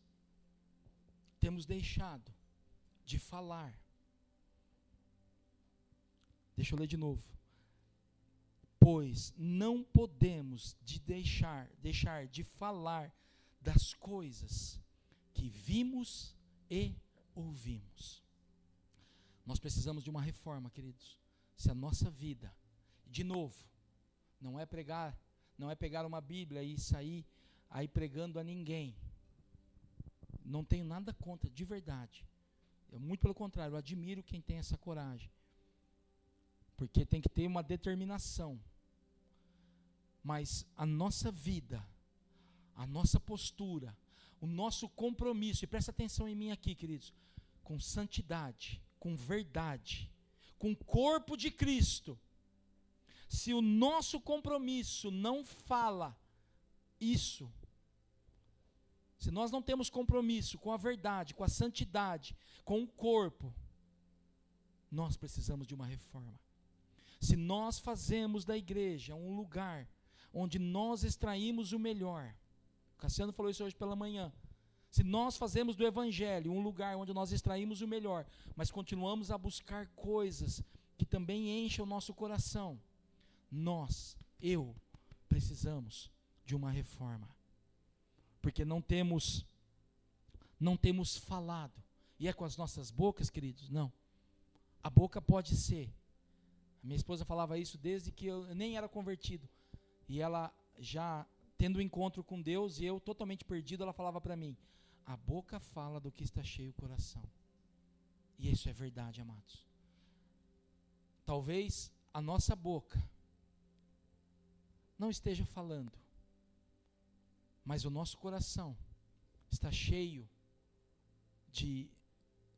temos deixado de falar, deixa eu ler de novo. Pois não podemos deixar de falar das coisas que vimos e ouvimos. Nós precisamos de uma reforma, queridos. Se a nossa vida, de novo, não é pegar uma Bíblia e sair aí pregando a ninguém. Não tenho nada contra, de verdade. Muito pelo contrário, eu admiro quem tem essa coragem. Porque tem que ter uma determinação. Mas a nossa vida, a nossa postura, o nosso compromisso, e presta atenção em mim aqui, queridos, com santidade, com verdade, com o corpo de Cristo. Se o nosso compromisso não fala isso, se nós não temos compromisso com a verdade, com a santidade, com o corpo, nós precisamos de uma reforma. Se nós fazemos da igreja um lugar onde nós extraímos o melhor, Cassiano falou isso hoje pela manhã, se nós fazemos do evangelho um lugar onde nós extraímos o melhor, mas continuamos a buscar coisas que também enchem o nosso coração, eu precisamos de uma reforma. Porque não temos falado. E é com as nossas bocas, queridos? Não. A boca pode ser. A minha esposa falava isso desde que eu nem era convertido. E ela já tendo um encontro com Deus, e eu totalmente perdido, ela falava para mim, a boca fala do que está cheio o coração. E isso é verdade, amados. Talvez a nossa boca não esteja falando, mas o nosso coração está cheio de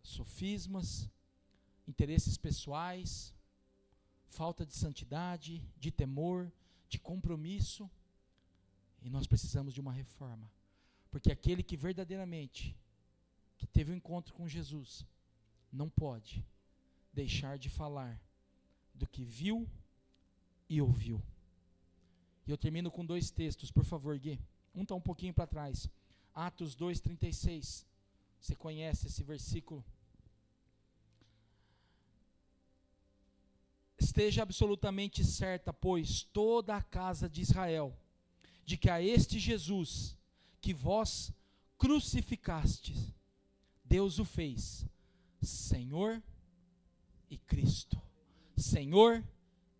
sofismas, interesses pessoais, falta de santidade, de temor, de compromisso, e nós precisamos de uma reforma, porque aquele que verdadeiramente, que teve um encontro com Jesus, não pode deixar de falar do que viu e ouviu. E eu termino com 2 textos, por favor, Gui. Um está um pouquinho para trás. Atos 2:36. Você conhece esse versículo? Esteja absolutamente certa, pois, toda a casa de Israel, de que a este Jesus, que vós crucificastes, Deus o fez Senhor e Cristo. Senhor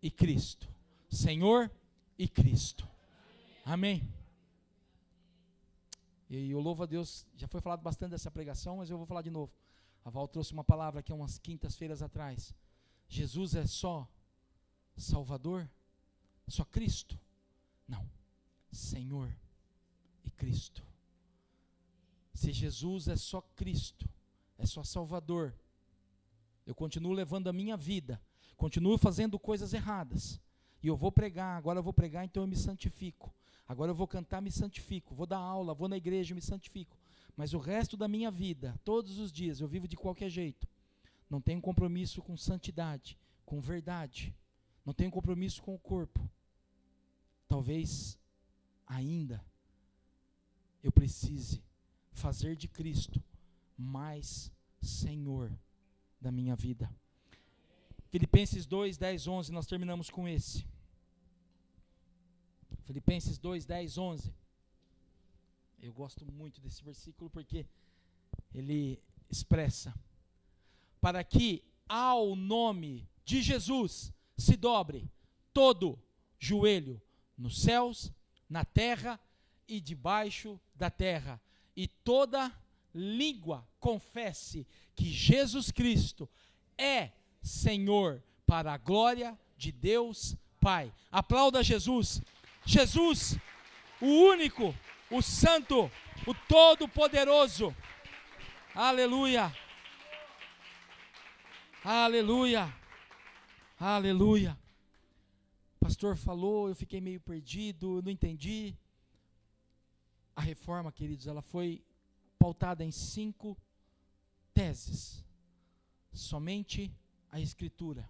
e Cristo. Senhor e Cristo. Amém. E eu louvo a Deus, já foi falado bastante dessa pregação, mas eu vou falar de novo. A Val trouxe uma palavra aqui umas quintas-feiras atrás. Jesus é só Salvador? Só Cristo? Não. Senhor e Cristo. Se Jesus é só Cristo, é só Salvador, eu continuo levando a minha vida, continuo fazendo coisas erradas, e eu vou pregar, agora eu vou pregar, então eu me santifico. Agora eu vou cantar, me santifico. Vou dar aula, vou na igreja, me santifico. Mas o resto da minha vida, todos os dias, eu vivo de qualquer jeito. Não tenho compromisso com santidade, com verdade. Não tenho compromisso com o corpo. Talvez ainda eu precise fazer de Cristo mais Senhor da minha vida. Filipenses 2, 10, 11, nós terminamos com esse. Filipenses 2, 10, 11. Eu gosto muito desse versículo porque ele expressa: para que ao nome de Jesus se dobre todo joelho nos céus, na terra e debaixo da terra, e toda língua confesse que Jesus Cristo é Senhor, para a glória de Deus Pai. Aplauda Jesus. Jesus, o único, o santo, o todo-poderoso. Aleluia. Aleluia. Aleluia. O pastor falou, eu fiquei meio perdido, não entendi. A reforma, queridos, ela foi pautada em 5 teses. Somente a Escritura,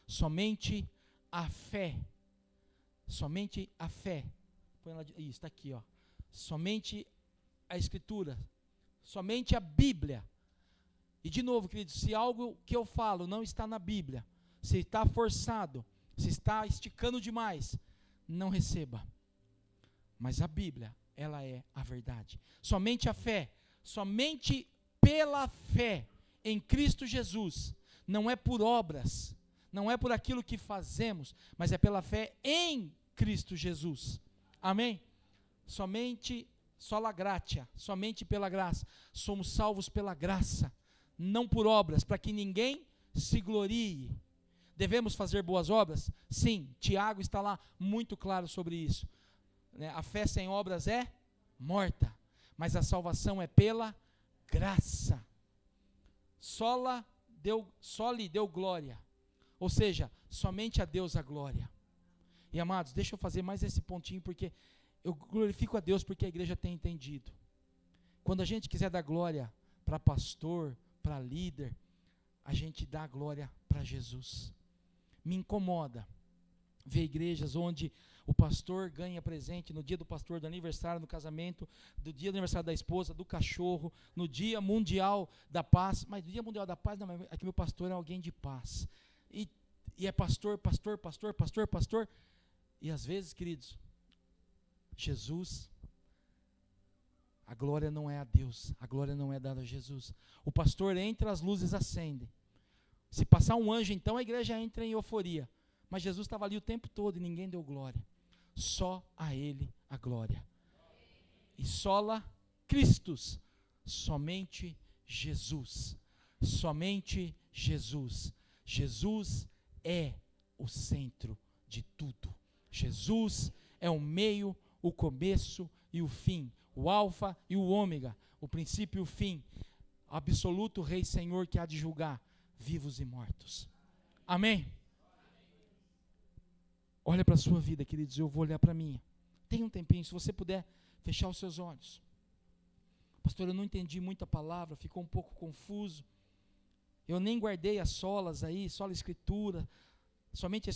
somente a fé Somente a fé. Põe ela, isso, está aqui, ó. Somente a Escritura. Somente a Bíblia. E de novo, queridos, se algo que eu falo não está na Bíblia, se está forçado, se está esticando demais, não receba. Mas a Bíblia, ela é a verdade. Somente a fé, somente pela fé em Cristo Jesus, não é por obras, não é por aquilo que fazemos, mas é pela fé em Cristo Jesus. Amém? Somente, sola gratia, somente pela graça. Somos salvos pela graça, não por obras, para que ninguém se glorie. Devemos fazer boas obras? Sim, Tiago está lá muito claro sobre isso. A fé sem obras é morta, mas a salvação é pela graça. Só lhe deu glória, ou seja, somente a Deus a glória. E amados, deixa eu fazer mais esse pontinho, porque eu glorifico a Deus porque a igreja tem entendido. Quando a gente quiser dar glória para pastor, para líder, a gente dá glória para Jesus. Me incomoda ver igrejas onde o pastor ganha presente no dia do pastor, do aniversário, no casamento, do dia do aniversário da esposa, do cachorro, no dia mundial da paz. Mas no dia mundial da paz, não, é que meu pastor é alguém de paz. E é pastor. E às vezes, queridos, Jesus, a glória não é a Deus, a glória não é dada a Jesus. O pastor entra, as luzes acendem. Se passar um anjo, então a igreja entra em euforia. Mas Jesus estava ali o tempo todo e ninguém deu glória. Só a Ele a glória. E sola Christus, somente Jesus. Somente Jesus. Jesus é o centro de tudo. Jesus é o meio, o começo e o fim. O alfa e o ômega, o princípio e o fim. Absoluto Rei Senhor que há de julgar vivos e mortos. Amém? Olha para a sua vida, queridos, eu vou olhar para a minha. Tem um tempinho, se você puder fechar os seus olhos. Pastor, eu não entendi muito a palavra, ficou um pouco confuso. Eu nem guardei as solas aí, sola escritura, somente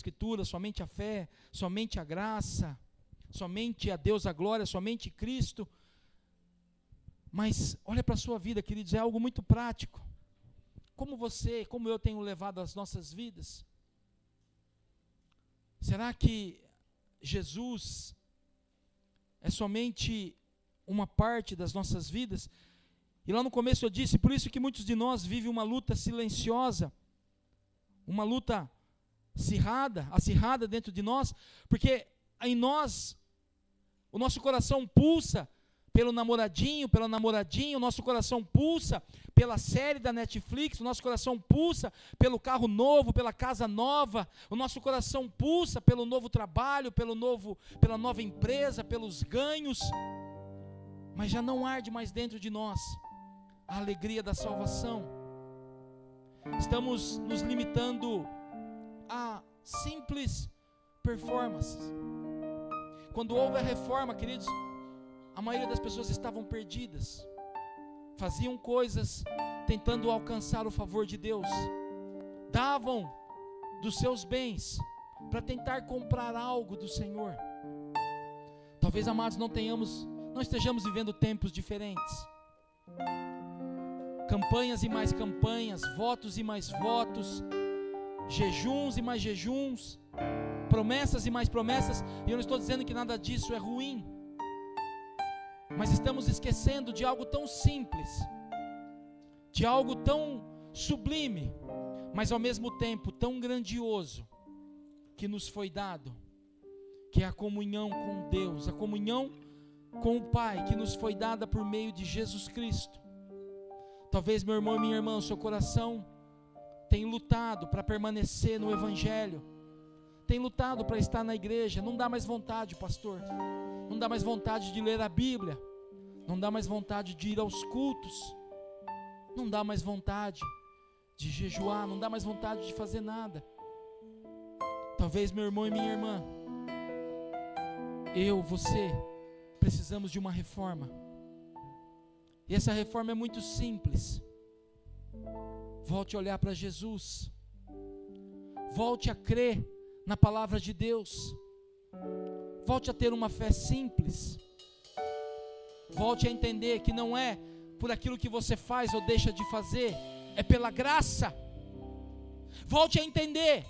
a fé, somente a graça, somente a Deus a glória, somente Cristo. Mas olha para a sua vida, queridos, é algo muito prático. Como eu tenho levado as nossas vidas? Será que Jesus é somente uma parte das nossas vidas? E lá no começo eu disse, por isso que muitos de nós vivem uma luta silenciosa, uma luta acirrada dentro de nós, porque em nós, o nosso coração pulsa pelo namoradinho, pela namoradinha, o nosso coração pulsa pela série da Netflix, o nosso coração pulsa pelo carro novo, pela casa nova, o nosso coração pulsa pelo novo trabalho, pela nova empresa, pelos ganhos, mas já não arde mais dentro de nós a alegria da salvação. Estamos nos limitando a simples performances. Quando houve a reforma, queridos, a maioria das pessoas estavam perdidas, faziam coisas tentando alcançar o favor de Deus, davam dos seus bens para tentar comprar algo do Senhor. Talvez, amados, não estejamos vivendo tempos diferentes. Campanhas e mais campanhas, votos e mais votos, jejuns e mais jejuns, promessas e mais promessas, e eu não estou dizendo que nada disso é ruim, mas estamos esquecendo de algo tão simples, de algo tão sublime, mas ao mesmo tempo tão grandioso, que nos foi dado, que é a comunhão com Deus, a comunhão com o Pai, que nos foi dada por meio de Jesus Cristo. Talvez, meu irmão e minha irmã, o seu coração tem lutado para permanecer no Evangelho, tem lutado para estar na igreja, não dá mais vontade, pastor, não dá mais vontade de ler a Bíblia, não dá mais vontade de ir aos cultos, não dá mais vontade de jejuar, não dá mais vontade de fazer nada. Talvez, meu irmão e minha irmã, você, precisamos de uma reforma, e essa reforma é muito simples. Volte a olhar para Jesus, volte a crer na palavra de Deus, Volte a ter uma fé simples. Volte a entender que não é por aquilo que você faz ou deixa de fazer, é pela graça. Volte a entender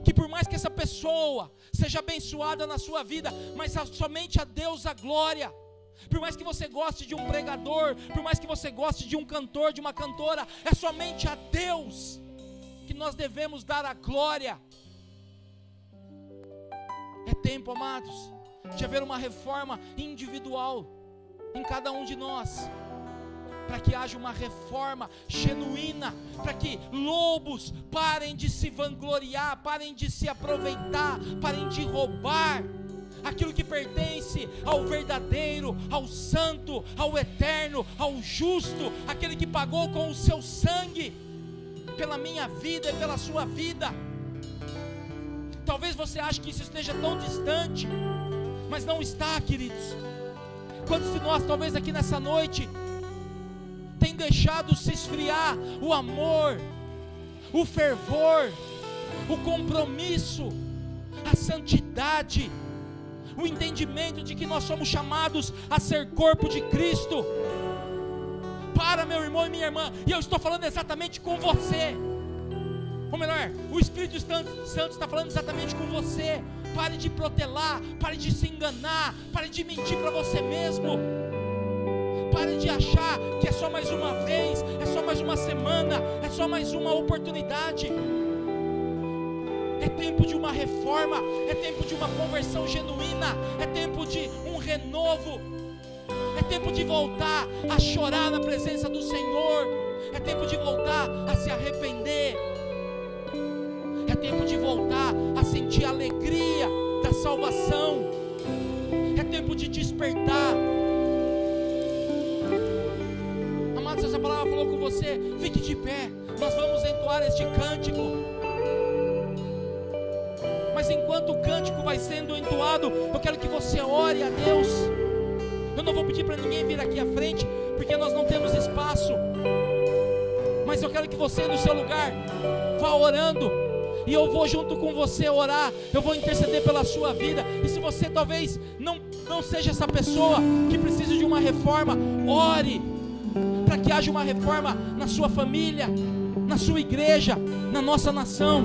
que por mais que essa pessoa seja abençoada na sua vida, mas somente a Deus a glória. Por mais que você goste de um pregador, por mais que você goste de um cantor, de uma cantora, é somente a Deus que nós devemos dar a glória. É tempo, amados, de haver uma reforma individual em cada um de nós, para que haja uma reforma genuína, para que lobos parem de se vangloriar, parem de se aproveitar, parem de roubar aquilo que pertence ao verdadeiro, ao santo, ao eterno, ao justo, aquele que pagou com o seu sangue pela minha vida e pela sua vida. Talvez você ache que isso esteja tão distante, mas não está, queridos. Quantos de nós, talvez aqui nessa noite, tem deixado se esfriar o amor, o fervor, o compromisso, a santidade, o entendimento de que nós somos chamados a ser corpo de Cristo? Para, meu irmão e minha irmã, e eu estou falando exatamente com você. Ou melhor, o Espírito Santo está falando exatamente com você. Pare de protelar, pare de se enganar, pare de mentir para você mesmo. Pare de achar que é só mais uma vez, é só mais uma semana, é só mais uma oportunidade. É tempo de uma reforma, é tempo de uma conversão genuína, é tempo de um renovo, é tempo de voltar a chorar na presença do Senhor, é tempo de voltar a se arrepender, é tempo de voltar a sentir a alegria da salvação, é tempo de despertar. Amados, essa palavra falou com você, fique de pé, nós vamos entoar este cântico. Mas enquanto o cântico vai sendo entoado, eu quero que você ore a Deus. Eu não vou pedir para ninguém vir aqui à frente, porque nós não temos espaço. Mas eu quero que você no seu lugar vá orando, e eu vou junto com você orar. Eu vou interceder pela sua vida. E se você talvez não seja essa pessoa que precisa de uma reforma, ore para que haja uma reforma na sua família, na sua igreja, na nossa nação.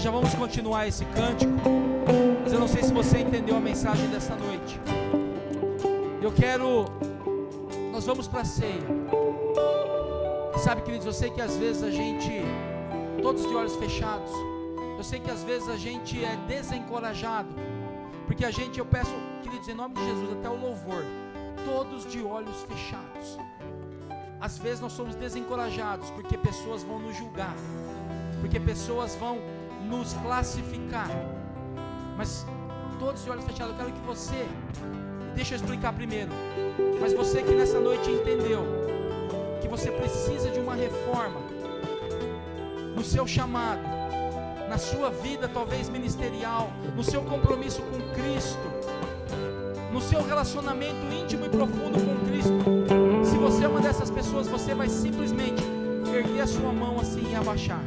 Nós já vamos continuar esse cântico, mas eu não sei se você entendeu a mensagem dessa noite. Nós vamos para a ceia. Sabe, queridos, eu sei que às vezes a gente, todos de olhos fechados, eu sei que às vezes a gente é desencorajado, porque eu peço, queridos, em nome de Jesus, até o louvor, todos de olhos fechados. Às vezes nós somos desencorajados, porque pessoas vão nos julgar, porque pessoas vão nos classificar, mas todos de olhos fechados. Eu quero que você, deixa eu explicar primeiro, mas você que nessa noite entendeu que você precisa de uma reforma no seu chamado, na sua vida talvez ministerial, no seu compromisso com Cristo, no seu relacionamento íntimo e profundo com Cristo. Se você é uma dessas pessoas, você vai simplesmente erguer a sua mão assim e abaixar.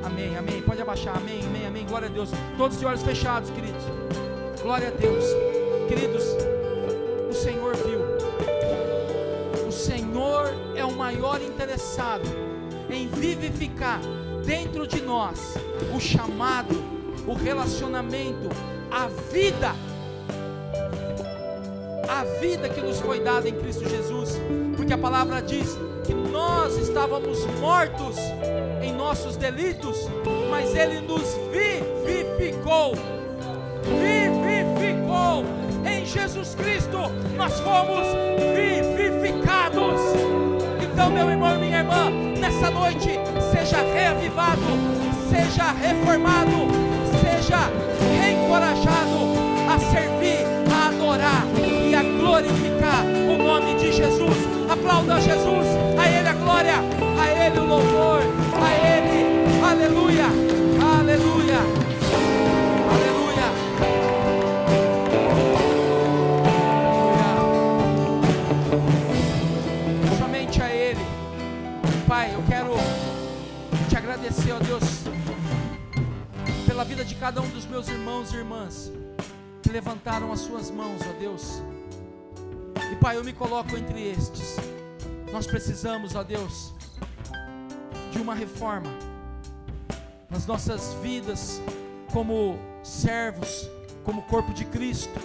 Amém, amém, pode abaixar, amém, amém, amém, glória a Deus. Todos de olhos fechados, queridos, glória a Deus. Queridos, o Senhor viu, o Senhor é o maior interessado em vivificar dentro de nós o chamado, o relacionamento, a vida que nos foi dada em Cristo Jesus, porque a palavra diz que nós estávamos mortos em nossos delitos, mas Ele nos vivificou. Em Jesus Cristo nós fomos vivificados. Então, meu irmão e minha irmã, nessa noite seja reavivado, seja reformado, seja reencorajado a servir, a adorar e a glorificar o nome de Jesus. Aplauda Jesus, a Ele a glória, a Ele o louvor, a Ele, aleluia, aleluia, aleluia. Somente a Ele. Pai, eu quero te agradecer, ó Deus, pela vida de cada um dos meus irmãos e irmãs que levantaram as suas mãos, ó Deus. E Pai, eu me coloco entre estes. Nós precisamos, ó Deus, de uma reforma nas nossas vidas, como servos, como corpo de Cristo,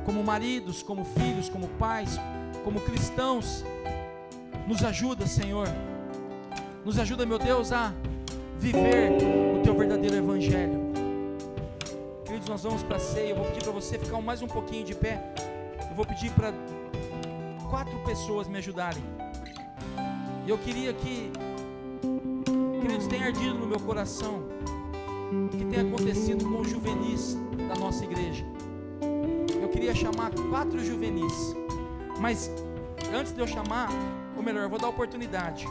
como maridos, como filhos, como pais, como cristãos. Nos ajuda, Senhor, nos ajuda, meu Deus, a viver o Teu verdadeiro Evangelho. Queridos, nós vamos para a ceia. Eu vou pedir para você ficar mais um pouquinho de pé. Eu vou pedir para 4 pessoas me ajudarem. E eu queria que, queridos, tenha ardido no meu coração o que tem acontecido com os juvenis da nossa igreja. Eu queria chamar 4 juvenis, mas antes de eu chamar, ou melhor, eu vou dar oportunidade.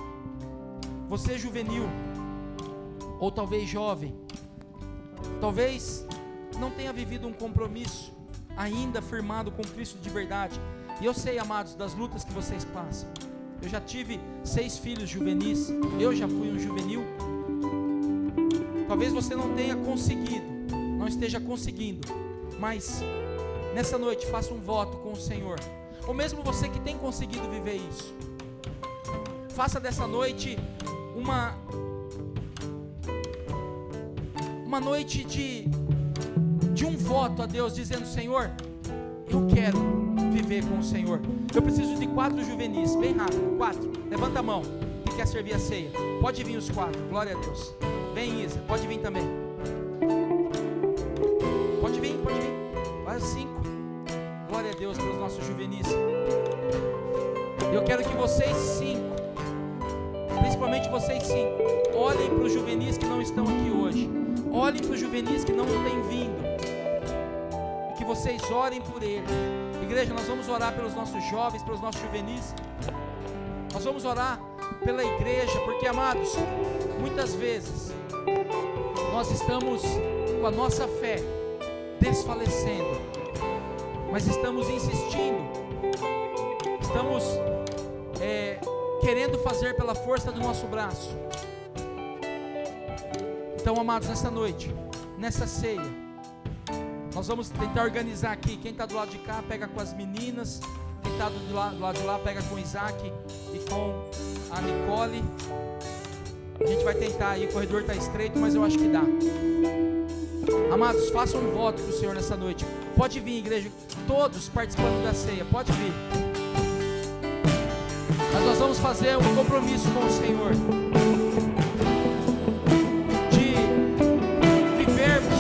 Você juvenil, ou talvez jovem, talvez não tenha vivido um compromisso ainda firmado com Cristo de verdade. E eu sei, amados, das lutas que vocês passam. Eu já tive 6 filhos juvenis, eu já fui um juvenil. Talvez você não tenha conseguido, não esteja conseguindo, mas nessa noite faça um voto com o Senhor. Ou mesmo você que tem conseguido viver isso, faça dessa noite uma noite de um voto a Deus, dizendo: Senhor, eu quero viver com o Senhor. Eu preciso de 4 juvenis, bem rápido, 4, levanta a mão, quem quer servir a ceia, pode vir os 4, glória a Deus. Vem, Isa, pode vir também, pode vir, vai 5, glória a Deus pelos nossos juvenis. Eu quero que vocês 5, principalmente vocês 5, olhem para os juvenis que não estão aqui hoje, olhem para os juvenis que não têm vindo, e que vocês orem por eles. Igreja, nós vamos orar pelos nossos jovens, pelos nossos juvenis, nós vamos orar pela igreja, porque, amados, muitas vezes nós estamos com a nossa fé desfalecendo, mas estamos insistindo, estamos querendo fazer pela força do nosso braço. Então, amados, nessa noite, nessa ceia, nós vamos tentar organizar aqui. Quem está do lado de cá pega com as meninas, quem está do lado de lá pega com o Isaac e com a Nicole. A gente vai tentar aí, o corredor está estreito, mas eu acho que dá. Amados, façam um voto para o Senhor nessa noite. Pode vir, igreja, todos participando da ceia, pode vir. Mas nós vamos fazer um compromisso com o Senhor de vivermos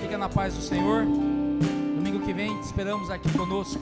Fica na paz do Senhor. Domingo que vem te esperamos aqui conosco.